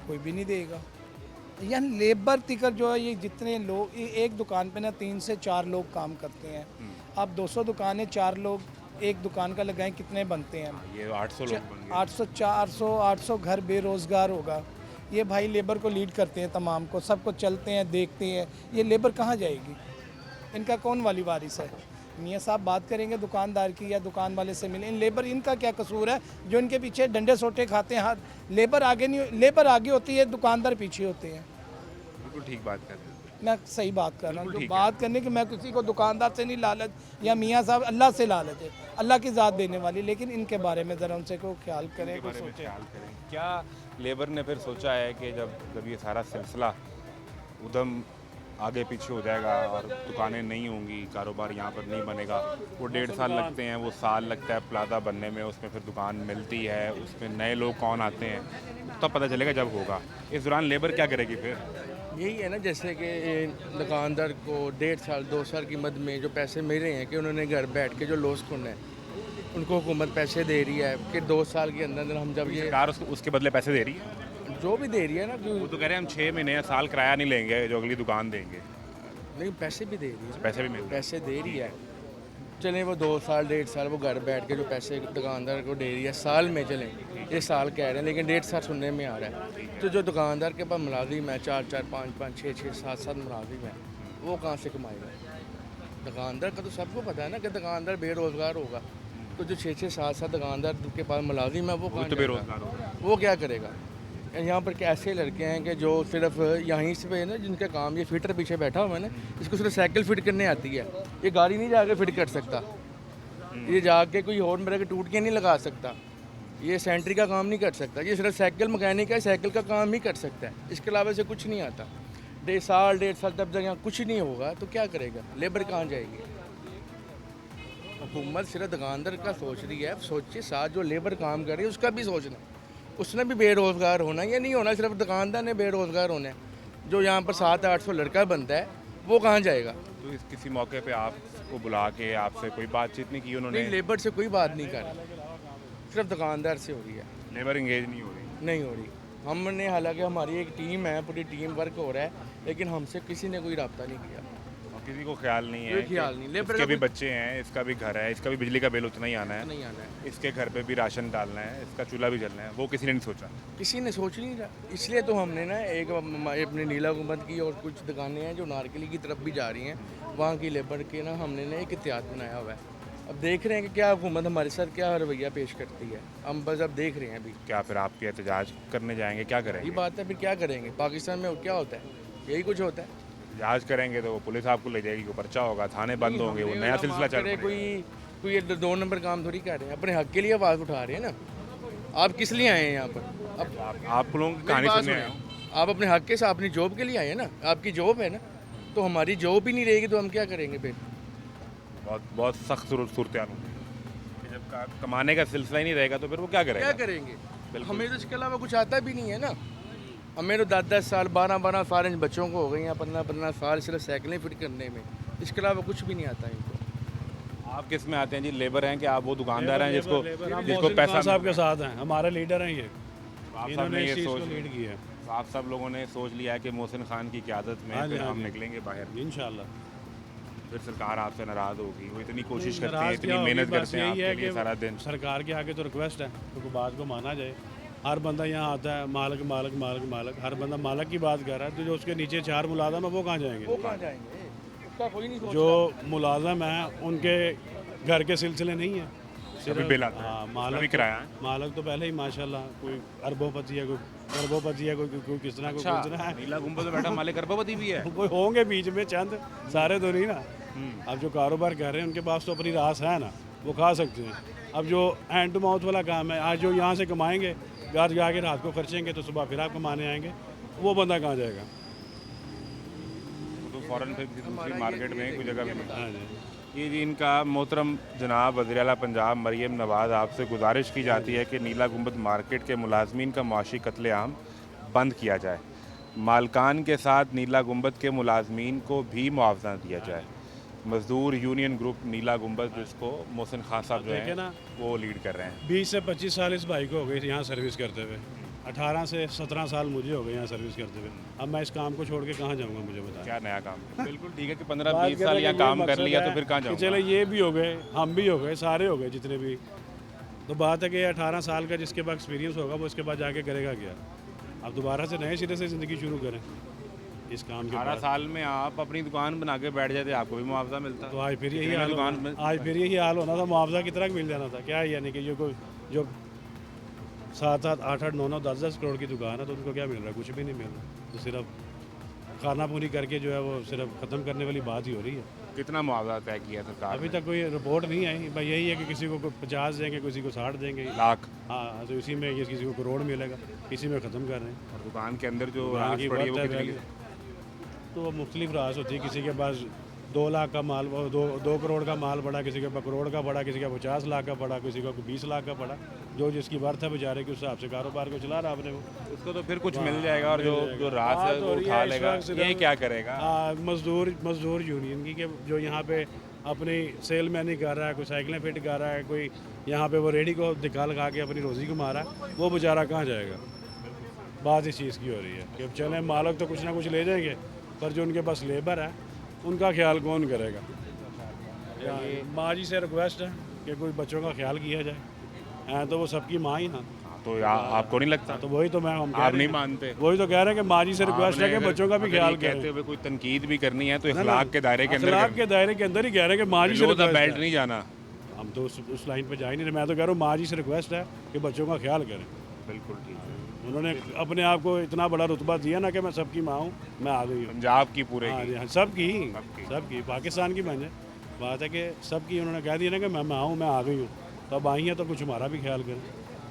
कोई भी नहीं देगा। यहाँ लेबर तिकर जो है, ये जितने लोग, एक दुकान पे ना 3 से 4 लोग काम करते हैं। आप 200 दुकानें, 4 लोग एक दुकान का लगाएं, कितने बनते हैं? ये 800 लोग बन गए। 800 घर बेरोज़गार होगा। ये भाई लेबर को लीड करते हैं, तमाम को, सबको चलते हैं, देखते हैं। ये लेबर कहाँ जाएगी? इनका कौन वाली वारिस है? मियाँ साहब बात करेंगे दुकानदार की या दुकान वाले से मिले। इन लेबर, इनका क्या कसूर है जो इनके पीछे डंडे सोटे खाते हैं? लेबर आगे नहीं, लेबर आगे होती है, दुकानदार पीछे होते हैं। बिल्कुल ठीक बात कर रहे हैं। मैं सही बात कर रहा हूँ। बिल्कुल जो ठीक बात करने की, मैं किसी को दुकानदार से नहीं लालच, या मियाँ साहब अल्लाह से लालच है, अल्लाह की ज़ात देने वाली, लेकिन इनके बारे में ज़रा उनसे कोई ख्याल करें, कोई बारे में सोचे। ख्याल करें। क्या लेबर ने फिर सोचा है कि जब ये सारा सिलसिला उधम आगे पीछे हो जाएगा और दुकानें नहीं होंगी, कारोबार यहाँ पर नहीं बनेगा, वो 1.5 साल लगते हैं, वो साल लगता है प्लाजा बनने में, उसमें फिर दुकान मिलती है, उसमें नए लोग कौन आते हैं, तब पता चलेगा जब होगा। इस दौरान लेबर क्या करेगी फिर? यही है ना, जैसे कि दुकानदार को 1.5 साल 2 साल की मद में जो पैसे मिल रहे हैं कि उन्होंने घर बैठ के जो लॉस करना है, उनको हुकूमत पैसे दे रही है कि 2 साल के अंदर हम जब ये सरकार उसके बदले पैसे दे रही है। जो भी दे रही है ना, जो वो तो कह रहे हैं हम 6 महीने या साल किराया नहीं लेंगे, जो अगली दुकान देंगे, नहीं पैसे भी दे रही है, पैसे भी मिल रहे पैसे दे रही है। चलें वो 2 साल 1.5 साल वो घर बैठ के जो पैसे दुकानदार को दे रही है, साल में चलें, ये साल कह रहे हैं, लेकिन 1.5 साल सुनने में आ रहा है। तो जो दुकानदार के पास मुलाजिम है 4-4 5-5 6-6 7-7 मुलाजिम है, वो कहाँ से कमाएगा? दुकानदार का तो सबको पता है ना कि दुकानदार बेरोज़गार होगा, तो जो 6-6 7-7 दुकानदार के पास मुलाजिम है वो वो कहाँ तो जाएगा? बेरोजगार हो रहे हैं। वो क्या करेगा? यहाँ पर के ऐसे लड़के हैं कि जो सिर्फ यहीं से है ना, जिनका काम ये फिटर पीछे बैठा हुआ है ना, इसको सिर्फ साइकिल फिट करने आती है, ये गाड़ी नहीं जाके फिट कर सकता, ये जाके कोई और मेरे के टूटियाँ नहीं लगा सकता, ये सेंट्री का काम नहीं कर सकता, ये सिर्फ साइकिल मैकेनिक है, साइकिल का काम ही कर सकता है, इसके अलावा इसे कुछ नहीं आता। 1.5 साल तब तक यहाँ कुछ नहीं होगा तो क्या करेगा? लेबर कहाँ जाएगी? हुकूमत सिर्फ दुकानदार का सोच रही है, सोचिए साथ जो लेबर काम कर रही है उसका भी सोचना, उसने भी बेरोज़गार होना है या नहीं होना, सिर्फ दुकानदार ने बेरोज़गार होना है। जो यहाँ पर 700-800 लड़का बनता है वो कहाँ जाएगा? तो इस किसी मौके पे आपको बुला के आपसे कोई बातचीत नहीं की उन्होंने? नहीं, लेबर से कोई बात नहीं कर रही, सिर्फ दुकानदार से हो रही है, लेबर इंगेज नहीं हो रही। नहीं हो रही। हमने हालांकि हमारी एक टीम है, पूरी टीम वर्क हो रहा है, लेकिन हमसे किसी ने कोई रब्ता नहीं किया, और किसी को ख्याल नहीं है कोई ख्याल नहीं। लेबर इसके का भी कोई- बच्चे हैं, इसका भी घर है, इसका भी बिजली का बिल उतना ही आना है, नहीं आना है, इसके घर पे भी राशन डालना है, इसका चूल्हा भी जलना है, वो किसी ने नहीं सोचा। किसी ने सोच नहीं रहा। इसलिए तो हमने ना एक अपने नीला गुंबद की और कुछ दुकानें हैं जो नारकली की तरफ भी जा रही हैं, वहाँ की लेबर के ना हमने ना एक एहतियात बनाया हुआ है। अब देख रहे हैं कि क्या हुकूमत हमारे साथ क्या रवैया पेश करती है, हम बस अब देख रहे हैं अभी। क्या फिर आपके एहतजाज करने जाएंगे? क्या ये करेंगे? बात है, फिर क्या करेंगे? पाकिस्तान में क्या होता है? यही कुछ होता है। एहतजाज करेंगे तो वो पुलिस आपको ले जाएगी, कोई पर्चा होगा, थाने बंद होंगे, वो नया सिलसिला चल करे, पड़ेगा। कोई 2 नंबर काम थोड़ी कर रहे हैं, अपने हक के लिए आवाज़ उठा रहे हैं ना। आप किस लिए आए हैं यहाँ पर? अब आप लोगों की कहानी मेरी बात सुनने सुने, आए हो। आप अपने हक के साथ अपनी जॉब के लिए आए हैं ना, आपकी जॉब है ना, तो हमारी जॉब ही नहीं रहेगी तो हम क्या करेंगे फिर? बहुत बहुत सख्त सूरत हाल होगी कि जब कमाने का सिलसिला ही नहीं रहेगा तो फिर वो क्या करेगा? क्या करेंगे? बिल्कुल। हमें तो इसके अलावा कुछ आता भी नहीं है ना। हमें तो 10-10 साल 12-12 साल इन बच्चों को हो गए हैं, 15-15 साल सिर्फ साइकिलें फिट करने में, इसके अलावा कुछ भी नहीं आता इनको। आप किस में आते हैं जी? लेबर हैं कि आप वो दुकानदार हैं जिसको हम जिसको मोहसिन पैसा खान साहब मिल के साथ हैं, हमारे लीडर हैं ये, रहा है? आप सब इन्होंने ने इस ये चीज़ को सोच लीड किया है। आप सब लोगों ने सोच लिया है कि मोहसिन खान की क़यादत में हाँ जी, फिर हाँ हम जी। निकलेंगे बाहर, इंशाल्लाह। फिर सरकार आपसे नाराज़ होगी, वो इतनी कोशिश करते हैं, नाराज़ इतनी क्या होगी, मेहनत बस करते हैं यही है आपके लिए कि सारा दिन। सरकार के आगे तो रिक्वेस्ट है, तो बात को माना जाए। हर बंदा यहाँ आता है मालक मालक मालक मालक, हर बंदा मालक की बात कर रहा है, तो जो उसके नीचे 4 मुलाजम है वो कहाँ जाएंगे? वो कहाँ जाएंगे? उसका कोई नहीं सोच जो मुलाजम है उनके घर के सिलसिले नहीं है, अभी बिल आता है, हाँ, उसका मालक भी किराया है। मालक तो पहले ही माशाल्लाह कोई अरबोपति है, कोई करोड़पति है, कोई किस तरह कोई कितना है, नीला गुंबद में बैठा मालिक गर्भवती भी है। कोई होंगे बीच में चंद, सारे तो नहीं ना। अब जो कारोबार कर रहे हैं उनके पास तो अपनी रास है ना, वो खा सकते हैं। अब जो हैंड टू माउथ वाला काम है, आज जो यहाँ से कमाएंगे, घर जाके रात को खर्चेंगे, तो सुबह फिर आप कमाने आएंगे, वो बंदा कहाँ जाएगा? तो फ़ौरन फिर किसी दूसरी मार्केट में कोई जगह भी नहीं। हाँ जी। ये जी इनका मोहतरम जनाब वज़ीर आला पंजाब मरीम नवाज़ आपसे गुजारिश की जाती है कि नीला गुंबद मार्केट के मुलाजमीन का मुआशी कत्लेआम बंद किया जाए, मालकान के साथ नीला गुंबद के मुलाजमीन को भी मुआवजा दिया जाए। मजदूर यूनियन ग्रुप नीला गुंबद, जिसको मोहसिन खान साहब जो देखे हैं ना, वो लीड कर रहे हैं। 20 से 25 साल इस भाई को हो गए यहाँ सर्विस करते हुए, 18 से 17 साल मुझे हो गए यहाँ सर्विस करते हुए। अब मैं इस काम को छोड़ के कहाँ जाऊँगा, मुझे बताएं। क्या नया काम है? बिल्कुल ठीक है कि 15-20 बात साल करें यहाँ कि काम ये कर मकसद लिया तो है फिर कहाँ कि जाऊँगा? चलो ये भी हो गए, हम भी हो गए, सारे हो गए जितने भी। तो बात है कि 18 साल का जिसके पास एक्सपीरियंस होगा वो इसके बाद जाके करेगा क्या? अब दोबारा से नए सिरे से ज़िंदगी शुरू करें इस काम के 18 बाद। साल में आप अपनी दुकान बना के बैठ जाते, आपको भी मुआवजा मिलता। तो आज फिर यही कितने में हाल दुकान होना, में- आज फिर यही हाल होना था, मुआवजा कितना मिल जाना था? क्या है यानी कि ये कोई जो 7-7 8-8 9-9 10-10 करोड़ की दुकान है तो उनको क्या मिल रहा है? कुछ भी नहीं मिल रहा, तो सिर्फ खाना पूरी करके जो है वो सिर्फ ख़त्म करने वाली बात ही हो रही है। कितना मुआवजा तय किया सरकार अभी ने? तक कोई रिपोर्ट नहीं आई, भाई यही है कि किसी को 50 देंगे, किसी को 60 देंगे, लाख। हाँ, तो इसी में ये किसी को करोड़ मिलेगा, इसी में ख़त्म कर रहे हैं। और दुकान के अंदर जो दुकान रास की पड़ी है वो बढ़त है कितनी? value। तो वो मुख्तलिफ रास होती है, किसी के पास 2 लाख का माल, 2 करोड़ का माल पड़ा, किसी के पास करोड़ का पड़ा, किसी का 50 लाख का पड़ा, किसी को 20 लाख का पड़ा। जो जिसकी वर्थ है बेचारे के उस हिसाब से कारोबार को चला रहा आपने वो। उसको तो फिर कुछ मिल जाएगा और जो मिल जो जाएगा। रास है बात वो हो रही उठा है इस लेगा। वक्त सिर्फ- ये क्या करेगा? मजदूर यूनियन की, कि जो यहाँ पे अपनी सेल मैनी कर रहा है, कोई साइकिलें फिट कर रहा है, कोई यहाँ पे वो रेडी को दिखा लगा के अपनी रोज़ी कमा रहा है, वो बेचारा कहाँ जाएगा। बात इस चीज़ की हो रही है कि अब चलें मालक तो कुछ ना कुछ ले जाएंगे, पर जो उनके पास लेबर है उनका ख्याल कौन करेगा। माँ जी से रिक्वेस्ट है कि कोई बच्चों का ख्याल किया जाए, हैं तो वो सबकी माँ ही ना। तो आपको नहीं लगता? तो वही तो हम कह आप रहे नहीं हैं। मानते? वही तो कह रहे हैं कि माँ जी से रिक्वेस्ट है आपने कि अगर- बच्चों का भी अगर ख्याल ये कहते करें। हुए कोई तनकीद भी करनी है तो ना, ना, इखलाक के दायरे के अंदर अखलाक के दायरे के अंदर ही कह रहे हैं कि माँ जी से below the रिक्वेस्ट belt है। नहीं जाना। हम तो उस लाइन पे जा ही नहीं रहे। मैं तो कह रहा हूँ माँ जी से रिक्वेस्ट है कि बच्चों का ख्याल करें। बिल्कुल ठीक है। उन्होंने अपने आप को इतना बड़ा रुतबा दिया ना कि मैं सबकी माँ हूँ, मैं आ गई हूँ। पंजाब की पूरे हाँ की। जी, हाँ, सबकी सबकी। सबकी पाकिस्तान की बन है। बात है कि सबकी उन्होंने कह दिया ना कि मैं आऊँ, मैं आ गई हूँ, तो अब आई हैं तो कुछ हमारा भी ख्याल करें।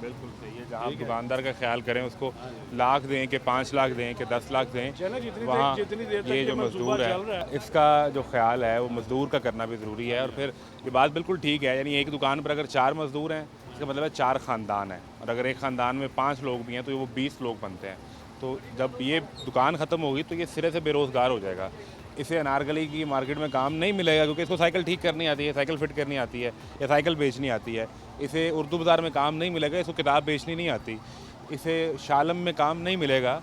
बिल्कुल सही है। जहाँ आप दुकानदार का ख्याल करें, उसको लाख दें कि 5 लाख दें कि 10 लाख दें, वहाँ जितनी देर तक ये जो मंसूबा मजदूर चल रहा है इसका जो ख्याल है वो मजदूर का करना भी ज़रूरी है। और फिर ये बात बिल्कुल ठीक है, यानी एक दुकान पर अगर 4 मजदूर हैं इसका मतलब है 4 ख़ानदान हैं, और अगर एक ख़ानदान में 5 लोग भी हैं तो वो 20 लोग बनते हैं। तो जब ये दुकान ख़त्म होगी तो ये सिरे से बेरोज़गार हो जाएगा। इसे अनारकली की मार्केट में काम नहीं मिलेगा क्योंकि इसको साइकिल ठीक करनी आती है, साइकिल फिट करनी आती है या साइकिल बेचनी आती है। इसे उर्दू बाज़ार में काम नहीं मिलेगा, इसको किताब बेचनी नहीं आती। इसे शालम में काम नहीं मिलेगा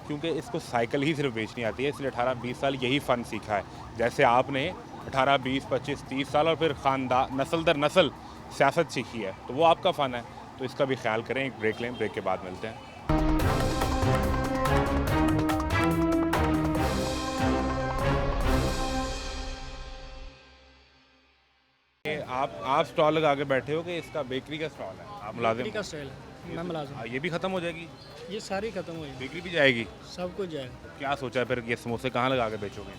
क्योंकि इसको साइकिल ही सिर्फ बेचनी आती है। इसलिए 18-20 साल यही फ़न सीखा है। जैसे आपने 18, 20, 25, 30 साल और फिर ख़ानदान नस्ल दर नस्ल सियासत सीखी है, तो वो आपका फ़न है। तो इसका भी ख्याल करें। एक ब्रेक लें, ब्रेक के बाद मिलते हैं। आप स्टॉल लगा के बैठे हो कि इसका बेकरी का स्टॉल है? आप मुलाजिम? का स्टाइल है, मैं मुलाजिम। ये भी ख़त्म हो जाएगी? ये सारी खत्म हुई, बेकरी भी जाएगी? सब कुछ जाएगा। क्या सोचा है फिर ये समोसे कहाँ लगा के बेचोगे?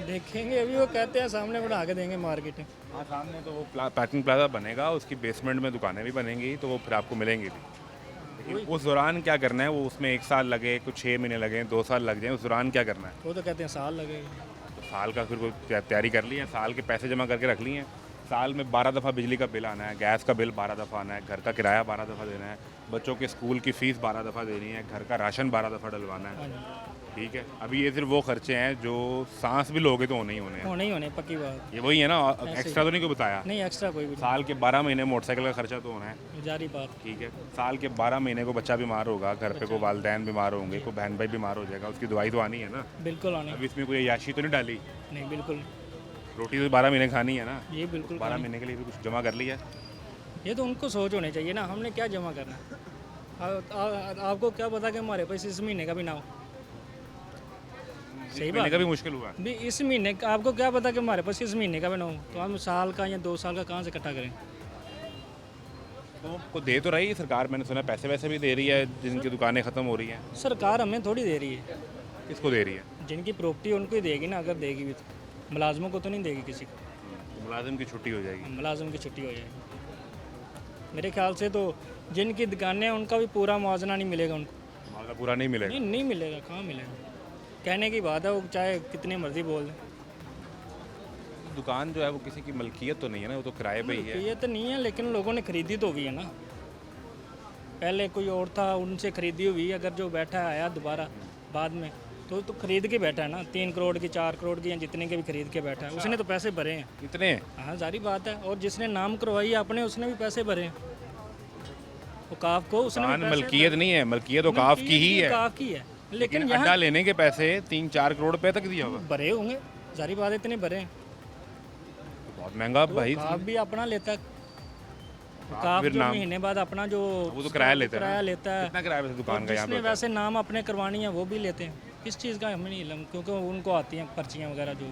देखेंगे, अभी वो कहते हैं सामने बढ़ा के देंगे मार्केट में। हाँ, सामने तो वो पैकिंग प्लाजा बनेगा, उसकी बेसमेंट में दुकानें भी बनेंगी, तो वो फिर आपको मिलेंगी भी। लेकिन उस दौरान क्या करना है? वो उसमें 1 साल लगे, कुछ 6 महीने लगे, 2 साल लग जाए, उस दौरान क्या करना है? वो तो कहते हैं साल लगेगा। तो साल का फिर कोई तैयारी कर ली है? साल के पैसे जमा करके रख लिए हैं? साल में 12 दफ़ा बिजली का बिल आना है, गैस का बिल 12 दफ़ा आना है, घर का किराया 12 दफ़ा देना है, बच्चों के स्कूल की फ़ीस 12 दफ़ा देनी है, घर का राशन 12 दफ़ा डलवाना है। ठीक है, अभी ये सिर्फ वो खर्चे हैं जो सांस भी लोगे तो होने ही होने हैं। होने ही होने, पक्की बात। ये वही है ना, एक्स्ट्रा तो नहीं कोई बताया? नहीं, एक्स्ट्रा कोई भी साल के 12 महीने मोटरसाइकिल का खर्चा तो होना है। नहीं, जारी बात। ठीक है, साल के 12 महीने को बच्चा बीमार होगा, घर पे कोई वालदैन बीमार होंगे, कोई बहन भाई बीमार हो जाएगा, उसकी दवाई तो आनी है ना। बिल्कुल आने। अब इसमें कोई याशी तो नहीं डाली? नहीं, बिल्कुल। रोटी तो 12 महीने खानी है ना। ये बिल्कुल 12 महीने के लिए भी कुछ जमा कर लिया है? ये तो उनको सोच होनी चाहिए ना, हमने क्या जमा करना है। आपको क्या पता कि हमारे पास इस महीने का भी ना हो। सही महीने बात का भी मुश्किल हुआ। भी इस महीने का आपको क्या पता कि हमारे पास इस महीने का भी ना हो, तो हम साल का या 2 साल का कहाँ से इकट्ठा करें। तो को दे तो रही है सरकार, मैंने सुना पैसे वैसे भी दे रही है जिनकी दुकानें ख़त्म हो रही हैं। सरकार हमें थोड़ी दे रही है, किसको दे रही है? जिनकी प्रॉपर्टी उनको ही देगी ना, अगर देगी भी तो। मुलाजमों को तो नहीं देगी किसी को। तो मुलाजिम की छुट्टी हो जाएगी। मुलाजिम की छुट्टी हो जाएगी। मेरे ख्याल से तो जिनकी दुकानें हैं उनका भी पूरा मुआवजा नहीं मिलेगा उनको। मुआवजा पूरा नहीं मिलेगा? नहीं मिलेगा, कहाँ मिलेगा। कहने की बात है, वो चाहे कितने मर्जी बोल दें। दुकान जो है वो किसी की मलकियत तो नहीं है ना, वो तो किराए पे ही है। ये तो नहीं है, लेकिन लोगों ने खरीदी तो हुई है ना। पहले कोई और था, उनसे खरीदी हुई, अगर जो बैठा आया दोबारा बाद में तो खरीद के बैठा है ना। 3 करोड़ की, 4 करोड़ की या जितने के भी खरीद के बैठा है, उसने तो पैसे भरे हैं। इतने? हाँ, जारी बात है। और जिसने नाम करवाई अपने, उसने भी पैसे भरे हैं। औकाफ को उसने भी दुकान पैसे मलकियत नहीं है, मलकियत औकाफ की ही है। औकाफ की है, लेकिन अड्डा यहाँ लेने के पैसे 3-4 करोड़ रुपए तक दिया हुआ। भरे होंगे, जारी बात है, इतने भरे हैं। बहुत महंगा भाई। औकाफ भी अपना लेता है। औकाफ फिर जो नाम- महीने बाद अपना जो वो तो किराया लेता है ना। किराया लेता है। कितना किराया वैसे दुकान का यहाँ पे जिसने होता है? वैसे नाम अपने करवानी है वो भी लेते हैं। किस चीज़ का हमें नहीं इल्म, क्योंकि उनको आती हैं पर्चियाँ वगैरह जो भी।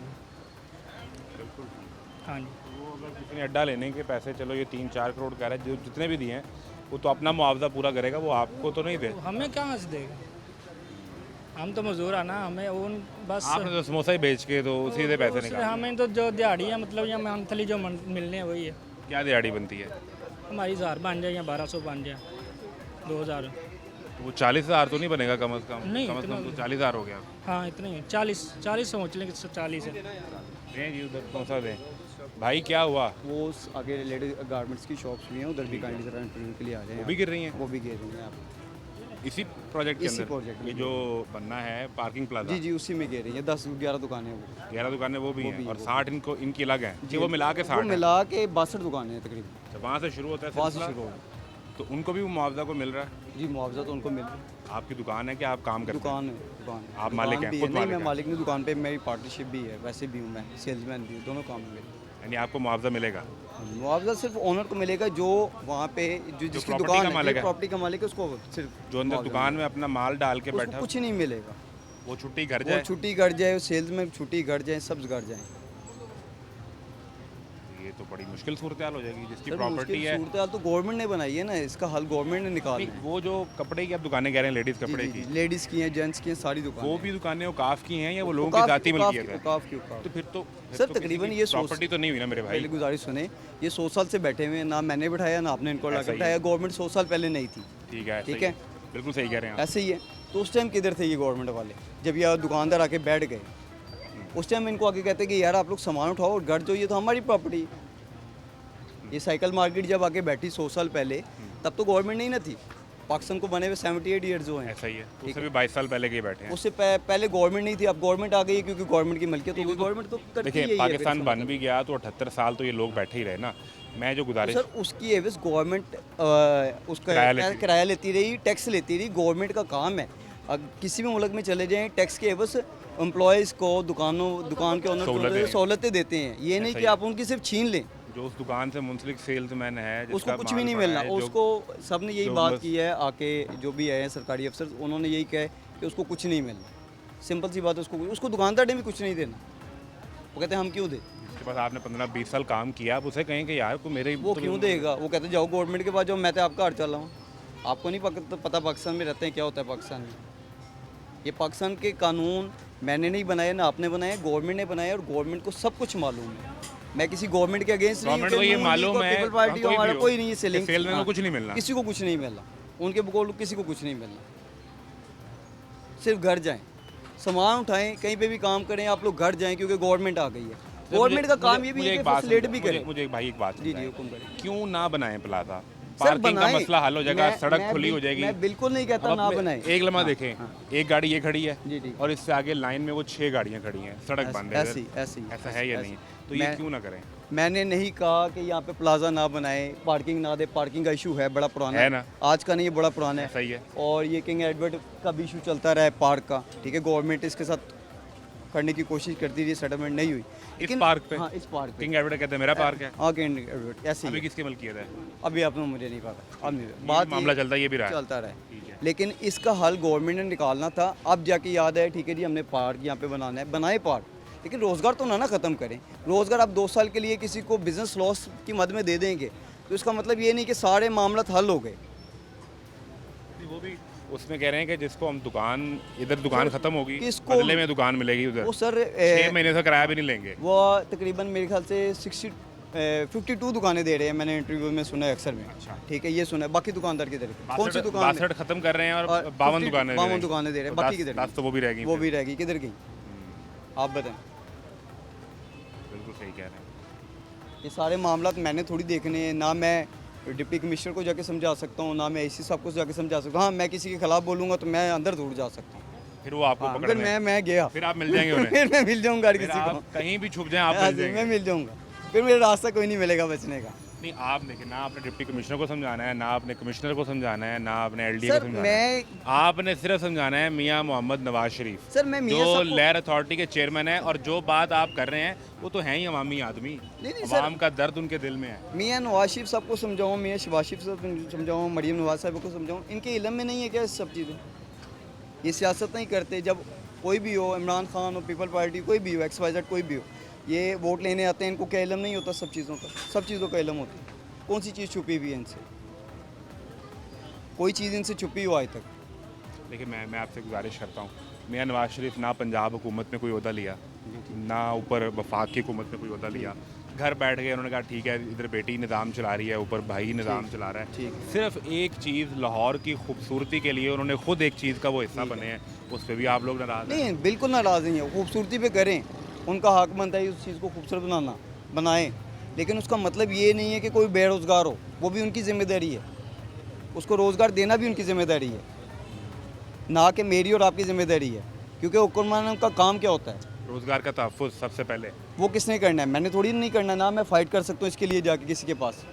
हाँ जी। वो अगर किसी ने अड्डा लेने के पैसे, चलो ये 3-4 करोड़ कह रहा है, जो जितने भी दिए हैं वो तो अपना मुआवजा पूरा करेगा, वो आपको तो नहीं दे। तो हमें कहाँ से देगा। हम तो मजदूर है ना, हमें उन बस आपने तो समोसा ही बेच के तो उसी से पैसे निकाले। हमें तो जो दिहाड़ी है मतलब या मंथली जो मिलने हैं वही है। क्या दिहाड़ी बनती है? हमारी 1000 बन जाए या 1200 बन जाए, 2000। वो 40,000 तो नहीं बनेगा कम से कम? नहीं, कम से इतना कम तो 40,000 हो गया। हाँ इतने ही 40 समझ लें कि 40 है। दें जी उधर समोसा दें। भाई क्या हुआ? वो आगे रिलेटेड गारमेंट्स की शॉप्स भी हैं, उधर भी काइंडली जरा इंटरव्यू के लिए आ जाएं। वो भी गिर रही हैं? वो भी गिर रही हैं आप। इसी प्रोजेक्ट के इसी अंदर प्रोजेक्ट में ये जो बनना है पार्किंग प्लाजा? जी जी, उसी में गिर रही हैं। 10-11 दुकानें हैं वो। 11 दुकानें वो भी वो हैं भी और हैं, 60 इनको इनकी अलग हैं कि वो मिला के वो 60 हैं। मिला के 62 दुकानें हैं तकरीबन। तो वहाँ से शुरू होता है वहाँ से सिलसिला? शुरू हो। तो उनको भी वो मुआवजा को मिल रहा है? जी मुआवजा तो उनको मिल रहा है। आपकी दुकान है कि आप काम करते हैं? दुकान है, दुकान है। आप मालिक दुकान हैं, भी खुद है। नहीं, मालिक मैं हैं? मालिक नहीं, दुकान पे मेरी पार्टनरशिप भी है, वैसे भी हूँ मैं, सेल्समैन भी हूँ, दोनों काम है मेरे। यानी आपको मुआवजा मिलेगा? मुआवजा सिर्फ ओनर को मिलेगा जो वहाँ पे जो जिसकी property दुकान का है, मालिक है। प्रॉपर्टी का मालिक है, उसको सिर्फ जो अंदर मुआवजा दुकान में अपना माल डाल के मिलेगा। बैठा उसको कुछ नहीं मिलेगा। वो छुट्टी घर वो जाए? छुट्टी कर जाए, सेल्स में छुट्टी कर जाए, सब कर जाए। ये तो बड़ी मुश्किल सूरत हाल हो जाएगी जिसकी सर, प्रॉपर्टी मुश्किल है। सूरत हाल तो गवर्नमेंट ने बनाई है ना, इसका हल गवर्नमेंट ने निकाला नहीं, है। वो जो कपड़े की आप दुकानें कह रहे हैं लेडीज कपड़े की, लेडीज़ की हैं, जेंट्स की हैं, सारी दुकानें। वो भी दुकानें औकाफ की हैं या वो लोगों की जाती मिल्कियत है? औकाफ की औकाफ। तो फिर तो सर, तकरीबन ये प्रॉपर्टी तो नहीं हुई ना मेरे भाई। पहले गुजारिश सुने, ये 100 साल से बैठे हुए हैं, ना मैंने बैठाया ना आपने इनको ऐसा लाकर ही बैठाया। है। गवर्नमेंट 100 साल पहले नहीं थी, ठीक है, ठीक सही है। बिल्कुल सही कह रहे हैं आप। ऐसे ही है। तो उस टाइम किधर थे ये गवर्नमेंट वाले? जब ये दुकानदार आके बैठ गए, उस टाइम इनको आके कहते कि यार आप लोग सामान उठाओ और घर जो, ये तो हमारी प्रॉपर्टी है। ये साइकिल मार्केट जब आके बैठी 100 साल पहले, तब तो गवर्नमेंट नहीं ना थी। पाकिस्तान को बने हुए 78 ईयर्स जो हैं। ऐसा ही है, उससे भी 22 साल पहले के बैठे हैं। उससे पहले गवर्नमेंट नहीं थी, अब गवर्नमेंट आ गई है क्योंकि गवर्नमेंट की मलकियत होगी। गवर्नमेंट तो करती देखिए ही है। पाकिस्तान बन भी गया तो 78 साल तो ये लोग बैठे ही रहे ना। मैं जो गुजारिश सर, उसकी एवज गवर्नमेंट उसका किराया लेती लेती रही, टैक्स लेती रही। गवर्नमेंट का काम है, अब किसी भी मुल्क में चले जाएं, टैक्स के एवज एम्प्लॉयज़ को, दुकान के ओनर सहूलतें को सहूलतें देते हैं। ये नहीं ऐसा कि ही आप उनकी सिर्फ छीन लें, जो उस दुकान से मुंसलिक सेल्समैन है उसको जिसका कुछ माल भी नहीं पड़ा मिलना। है, जो- उसको सब ने यही जो बात बस- की है, आके जो भी आए हैं सरकारी अफसर, उन्होंने यही कहा है कि उसको कुछ नहीं मिलना। सिंपल सी बात है, उसको दुकानदार ने भी कुछ नहीं देना। वो कहते हैं हम क्यों दें? जिसके पास आपने 15-20 साल काम किया, आप उसे कहें कि यार को मेरे वो तो क्यों देगा? वो कहते जाओ गवर्नमेंट के पास जाओ, मैं तो आपका घर चला हूँ। आपको नहीं पता पाकिस्तान में रहते हैं क्या होता है पाकिस्तान में। ये पाकिस्तान के कानून मैंने नहीं बनाए, ना आपने बनाए, गवर्नमेंट ने बनाए और गवर्नमेंट को सब कुछ मालूम है। मैं किसी गवर्नमेंट के अगेंस्ट नहीं हूँ गवर्नमेंट को कि ये नून मालूम लीग और है, पीपल पार्टी कोई भी हमारा हो, कोई नहीं है। कि सेल्समैन को कुछ नहीं मिलना। किसी को कुछ नहीं मिलना, उनके बकौल किसी को कुछ नहीं मिलना। सिर्फ घर जाएं, सामान उठाएं, कहीं पे भी काम करें, आप लोग घर जाएं क्योंकि गवर्नमेंट आ गई है। गवर्नमेंट का काम ये भी है कि फैसिलिटेट भी करें। मुझे एक भाई एक बात जी जी, समझाएं। हुक्म करें। क्यों ना बनाएं प्लाजा? सर, पार्किंग का बनाएं। मसला हल हो जाएगा, सड़क मैं खुली हो जाएगी। मैं बिल्कुल नहीं कहता अब ना अपने- बनाएं। एक लम्हा देखें, एक गाड़ी ये खड़ी है जी, जी। और इससे आगे लाइन में वो 6 गाड़ियां खड़ी हैं, सड़क बंद है। ऐसी ऐसी ऐसा है या ऐसी। नहीं? तो ये मैं- क्यों ना करें? मैंने नहीं कहा कि यहाँ पे प्लाजा ना बनाए, पार्किंग ना दे। पार्किंग का इशू है, बड़ा पुराना है ना? आज का नहीं, ये बड़ा पुराना है। सही है। और ये किंग एडवर्ड का भी इशू चलता रहा है पार्क का, ठीक है। गवर्नमेंट इसके साथ करने की कोशिश करती रही, सेटलमेंट नहीं हुई। इस पार्क पे? हाँ, इस पार्क पे। किंग एडवर्ड कहते हैं मेरा पार्क है। हाँ, किंग एडवर्ड ऐसे अभी ही। किसके मलकियत है? अभी आपने मुझे नहीं पता, अब नहीं बात मामला चलता ये भी रहा है। चलता रहा ठीक है। है। लेकिन इसका हल गवर्नमेंट ने निकालना था। अब जाके याद है, ठीक है जी, हमने पार्क यहाँ पे बनाना है, बनाए पार्क, लेकिन रोज़गार तो ना ख़त्म करें। रोज़गार आप 2 साल के लिए किसी को बिजनेस लॉस की मद में दे देंगे तो इसका मतलब ये नहीं कि सारे मामला हल हो गए। वो भी उसमें कह रहे हैं कि जिसको हम दुकान, इधर दुकान खत्म होगी, किसको- बदले में दुकान मिलेगी उधर। वो सर 6 महीने से किराया भी नहीं लेंगे। वो तकरीबन मेरे ख्याल से 52 दुकानें दे रहे हैं, मैंने इंटरव्यू में सुना है अक्सर में। ठीक है, ये सुना है। बाकी दुकानदार किधर है? कौन सी दुकान? 62 खत्म कर रहे हैं और 52 दुकानें 52 दुकानें दे रहे हैं, बाकी किधर? 10 तो वो भी रहेगी। वो भी रहेगी, किधर गई? आप बताएं। बिल्कुल सही कह रहे हैं। ये सारे मामला मैंने थोड़ी देखने हैं। ना मैं डिप्टी कमिश्नर को जाके समझा सकता हूँ, ना मैं एसी साहब को जाके समझा सकता हूँ। हाँ, मैं किसी के खिलाफ बोलूँगा तो मैं अंदर दूर जा सकता हूँ। फिर वो आपको हाँ, पकड़ फिर लें। मैं गया, फिर आप मिल जाएंगे उन्हें। फिर मैं मिल जाऊँगा फिर किसी आप को। कहीं भी छुप जाएं, आप हाँ मिल जी, मैं जाएंगे। मिल जाऊँगा, फिर मेरा रास्ता कोई नहीं मिलेगा बचने का। नहीं, आप देखिए, ना आपने डिप्टी कमिश्नर को समझाना है, ना आपने कमिश्नर को समझाना है, ना आपने एलडीए को सर, समझाना है। आपने सिर्फ समझाना है मियां मोहम्मद नवाज शरीफ, सर, मैं मियां जो साहब को- लहर अथॉरिटी के चेयरमैन है। और जो बात आप कर रहे हैं वो तो हैं ही अवामी आदमी। नहीं, सर। अवाम का दर्द उनके दिल में है। मियाँ नवाज शरीफ साहब को समझाऊँ, मियाँ शहबाज शरीफ साहब को समझाऊँ, मरीम नवाज साहब को समझाऊँ, इनके इल्म में नहीं है क्या सब चीज़ें? ये सियासत नहीं करते। जब कोई भी हो, इमरान खान हो, पीपल पार्टी, कोई भी हो, XYZ कोई भी हो, ये वोट लेने आते हैं, इनको क्या इल्म नहीं होता सब चीज़ों का? सब चीज़ों का इल्म होता है। कौन सी चीज़ छुपी हुई है इनसे? कोई चीज़ इनसे छुपी हो आज तक? देखिए मैं आपसे गुजारिश करता हूँ, मियाँ नवाज शरीफ ना पंजाब हुकूमत में कोई ओहदा लिया, ना ऊपर वफाक की हुकूमत में कोई ओहदा लिया, घर बैठ गए, उन्होंने कहा ठीक है इधर बेटी निज़ाम चला रही है, ऊपर भाई निज़ाम चला रहा है। सिर्फ एक चीज़ लाहौर की खूबसूरती के लिए उन्होंने खुद एक चीज़ का वो हिस्सा बने हैं, उस पर भी आप लोग नाराज़ हैं? नहीं, बिल्कुल नाराज़ नहीं है, खूबसूरती पे करें, उनका हक बनता है उस चीज़ को खूबसूरत बनाएं, लेकिन उसका मतलब ये नहीं है कि कोई बेरोज़गार हो, वो भी उनकी ज़िम्मेदारी है, उसको रोज़गार देना भी उनकी ज़िम्मेदारी है, ना कि मेरी और आपकी ज़िम्मेदारी है, क्योंकि हुक्मरान का काम क्या होता है? रोज़गार का तहफ़्फ़ुज़ सबसे पहले। वो किसने करना है? मैंने थोड़ी नहीं करना, ना मैं फ़ाइट कर सकता हूँ इसके लिए जाके किसी के पास,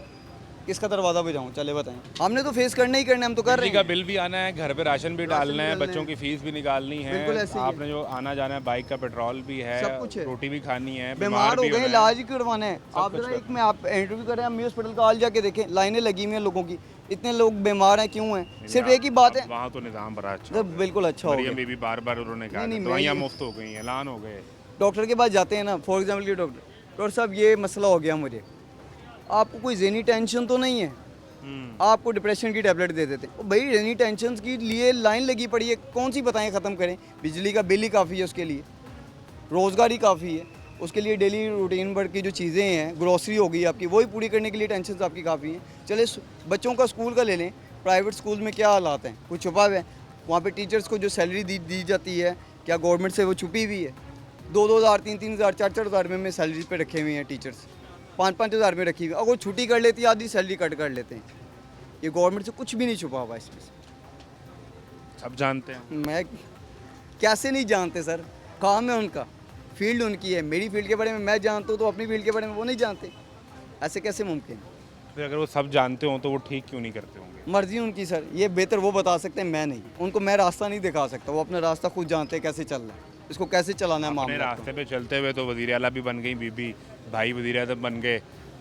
किसका दरवाज़ा बजाऊँ? चले बताएं, हमने तो फेस करना ही करना है, हम तो कर रहे बिजली हैं। का बिल भी आना है, घर पे राशन भी डालना है, बच्चों की फीस भी निकालनी बिल्कुल है, ऐसे ही है। आपने जो आना जाना है, बाइक का पेट्रोल भी है, सब कुछ है। रोटी भी खानी है, बीमार हो भी गए, होना है। इलाज ही करवाना है। आप जरा एक में आप इंटरव्यू करें, हम हॉस्पिटल का हाल जाके देखें, लाइनें लगी हुई हैं लोगों की, इतने लोग बीमार हैं, क्यों हैं? सिर्फ एक ही बात है, वहाँ तो निज़ाम बड़ा अच्छा तो बिल्कुल अच्छा हो मरियम गया। बीबी बार उन्होंने कहा नहीं, था, मैं दवाइयाँ ये- मुफ्त हो गई, ऐलान हो गए। डॉक्टर के पास जाते हैं ना, फॉर एग्जाम्पल के डॉक्टर साहब ये मसला हो गया मुझे, आपको कोई ज़हनी टेंशन तो नहीं है? आपको डिप्रेशन की टैबलेट दे देते हैं। भाई ज़हनी टेंशन के लिए लाइन लगी पड़ी है, कौन सी बताएं ख़त्म करें? बिजली का बिल ही काफ़ी है उसके लिए, रोज़गार ही काफ़ी है उसके लिए, डेली रूटीन भर की जो चीज़ें हैं, ग्रोसरी हो गई आपकी, वही पूरी करने के लिए टेंशन आपकी काफ़ी हैं। चले बच्चों का स्कूल का ले लें, प्राइवेट स्कूल में क्या हालात हैं? कुछ छुपा हुआ है? वहाँ पे टीचर्स को जो सैलरी दी जाती है, क्या गवर्नमेंट से वो छुपी हुई है? 2-2 हज़ार, 3-3 हज़ार, 4-4 हज़ार में सैलरी पे रखे हुए हैं टीचर्स, 5-5 हज़ार में रखी हुई। अगर छुट्टी कर लेती है, आधी सैलरी कट कर लेते हैं। ये गवर्नमेंट से कुछ भी नहीं छुपा हुआ इसमें से। सब जानते हैं। मैं कैसे नहीं जानते सर, काम है उनका, फील्ड उनकी है, मेरी फील्ड के बारे में मैं जानता हूँ तो अपनी फील्ड के बारे में वो नहीं जानते, ऐसे कैसे मुमकिन है? फिर अगर वो सब जानते हों तो वो ठीक क्यों नहीं करते होंगे? मर्जी उनकी सर, ये बेहतर वो बता सकते हैं, मैं नहीं। उनको मैं रास्ता नहीं दिखा सकता, वो अपना रास्ता खुद जानते हैं कैसे चलना है, इसको कैसे चलाना है अपने मामला। रास्ते पे चलते हुए तो वज़ीर आला भी बन गई बीबी, भाई वज़ीर आज़म बन गए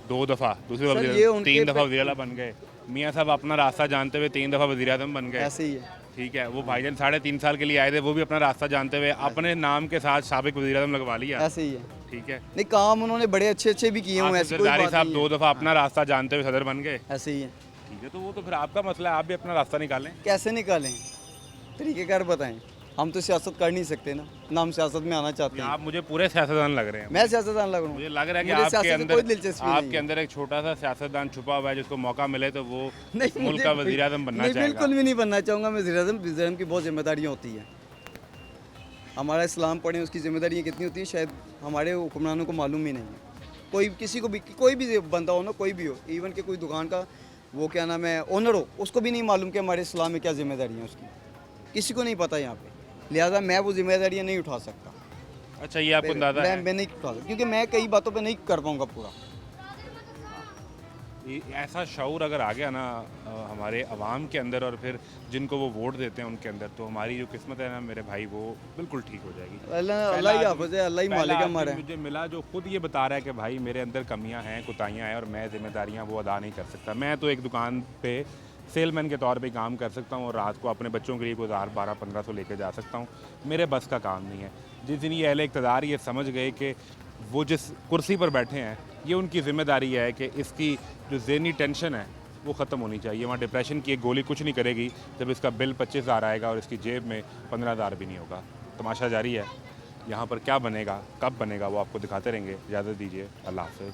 2 दफ़ा, दूसरी सर, बार ये उनके 3 दफ़ा वज़ीर आला बन गए। मियाँ साहब अपना रास्ता जानते हुए 3 दफ़ा वज़ीर आज़म बन गए। ऐसे ही है। ठीक है, वो भाईजान 3.5 साल के लिए आए थे, वो भी अपना रास्ता जानते हुए अपने नाम के साथ साबिक वज़ीर आज़म लगवा लिया। ऐसे ही है। ठीक है, नहीं, काम उन्होंने बड़े अच्छे भी किए हुए, ऐसी कोई जरदारी बात साहब नहीं 2 है। दफ़ा अपना रास्ता जानते हुए सदर बन गए। ऐसे ही है। ठीक है, तो वो तो फिर आपका मसला है, आप भी अपना रास्ता निकालें। कैसे निकालें? तरीक़ेकार बताएं। हम तो सियासत कर नहीं सकते ना हम सियासत में आना चाहते हैं। आप मुझे पूरे सियासतदान लग रहे हैं। मैं सियासतदान लग रहा हूँ। मुझे लग रहा है कि मुझे आपके सियासत से अंदर कोई दिलचस्पी नहीं आपके है। अंदर एक छोटा सा सियासतदान छुपा हुआ है, जिसको मौका मिले तो वो नहीं, मुल्क मुझे का वज़ीर आज़म बनना नहीं, चाहेगा। बिल्कुल भी नहीं बनना चाहूँगा मैं वज़ीर आज़म। वज़ीर आज़म की बहुत जिम्मेदारियाँ होती हैं, हमारा इस्लाम पढ़ें उसकी जिम्मेदारियाँ कितनी होती हैं शायद हमारे हुक्मरानों को मालूम ही नहीं है। कोई किसी को भी कोई भी बंदा हो ना, कोई भी हो, इवन के कोई दुकान का वो क्या नाम है ओनर हो, उसको भी नहीं मालूम कि हमारे इस्लाम में क्या जिम्मेदारियाँ हैं उसकी, किसी को नहीं पता यहाँ पे। लिहाजा मैं वो जिम्मेदारियाँ नहीं उठा सकता। अच्छा, ये आपको अंदाजा है? मैं नहीं उठा सकता क्योंकि मैं कई बातों पे नहीं कर पाऊँगा पूरा। ऐसा शऊर अगर आ गया ना हमारे अवाम के अंदर और फिर जिनको वो वोट देते हैं उनके अंदर, तो हमारी जो किस्मत है ना मेरे भाई, वो बिल्कुल ठीक हो जाएगी। अल्लाह ही हाफ़िज़ है, अल्लाह ही मालिक है हमारा। मुझे मिला जो खुद ये बता रहा है कि भाई मेरे अंदर कमियां हैं, कोताहियां हैं और मैं जिम्मेदारियां वो अदा नहीं कर सकता। मैं तो एक दुकान पे सेलमैन के तौर पे काम कर सकता हूँ और रात को अपने बच्चों के लिए 1000-1200-1500 लेके जा सकता हूँ, मेरे बस का काम नहीं है। जिस दिन ये अहले इक़्तिदार ये समझ गए कि वो जिस कुर्सी पर बैठे हैं ये उनकी ज़िम्मेदारी है कि इसकी जो ज़हनी टेंशन है वो ख़त्म होनी चाहिए। वहाँ डिप्रेशन की एक गोली कुछ नहीं करेगी जब इसका बिल 25,000 आएगा और इसकी जेब में 15,000 भी नहीं होगा। तमाशा जारी है, यहाँ पर क्या बनेगा, कब बनेगा, वो आपको दिखाते रहेंगे। इजाज़त दीजिए, अल्लाह हाफ़िज़।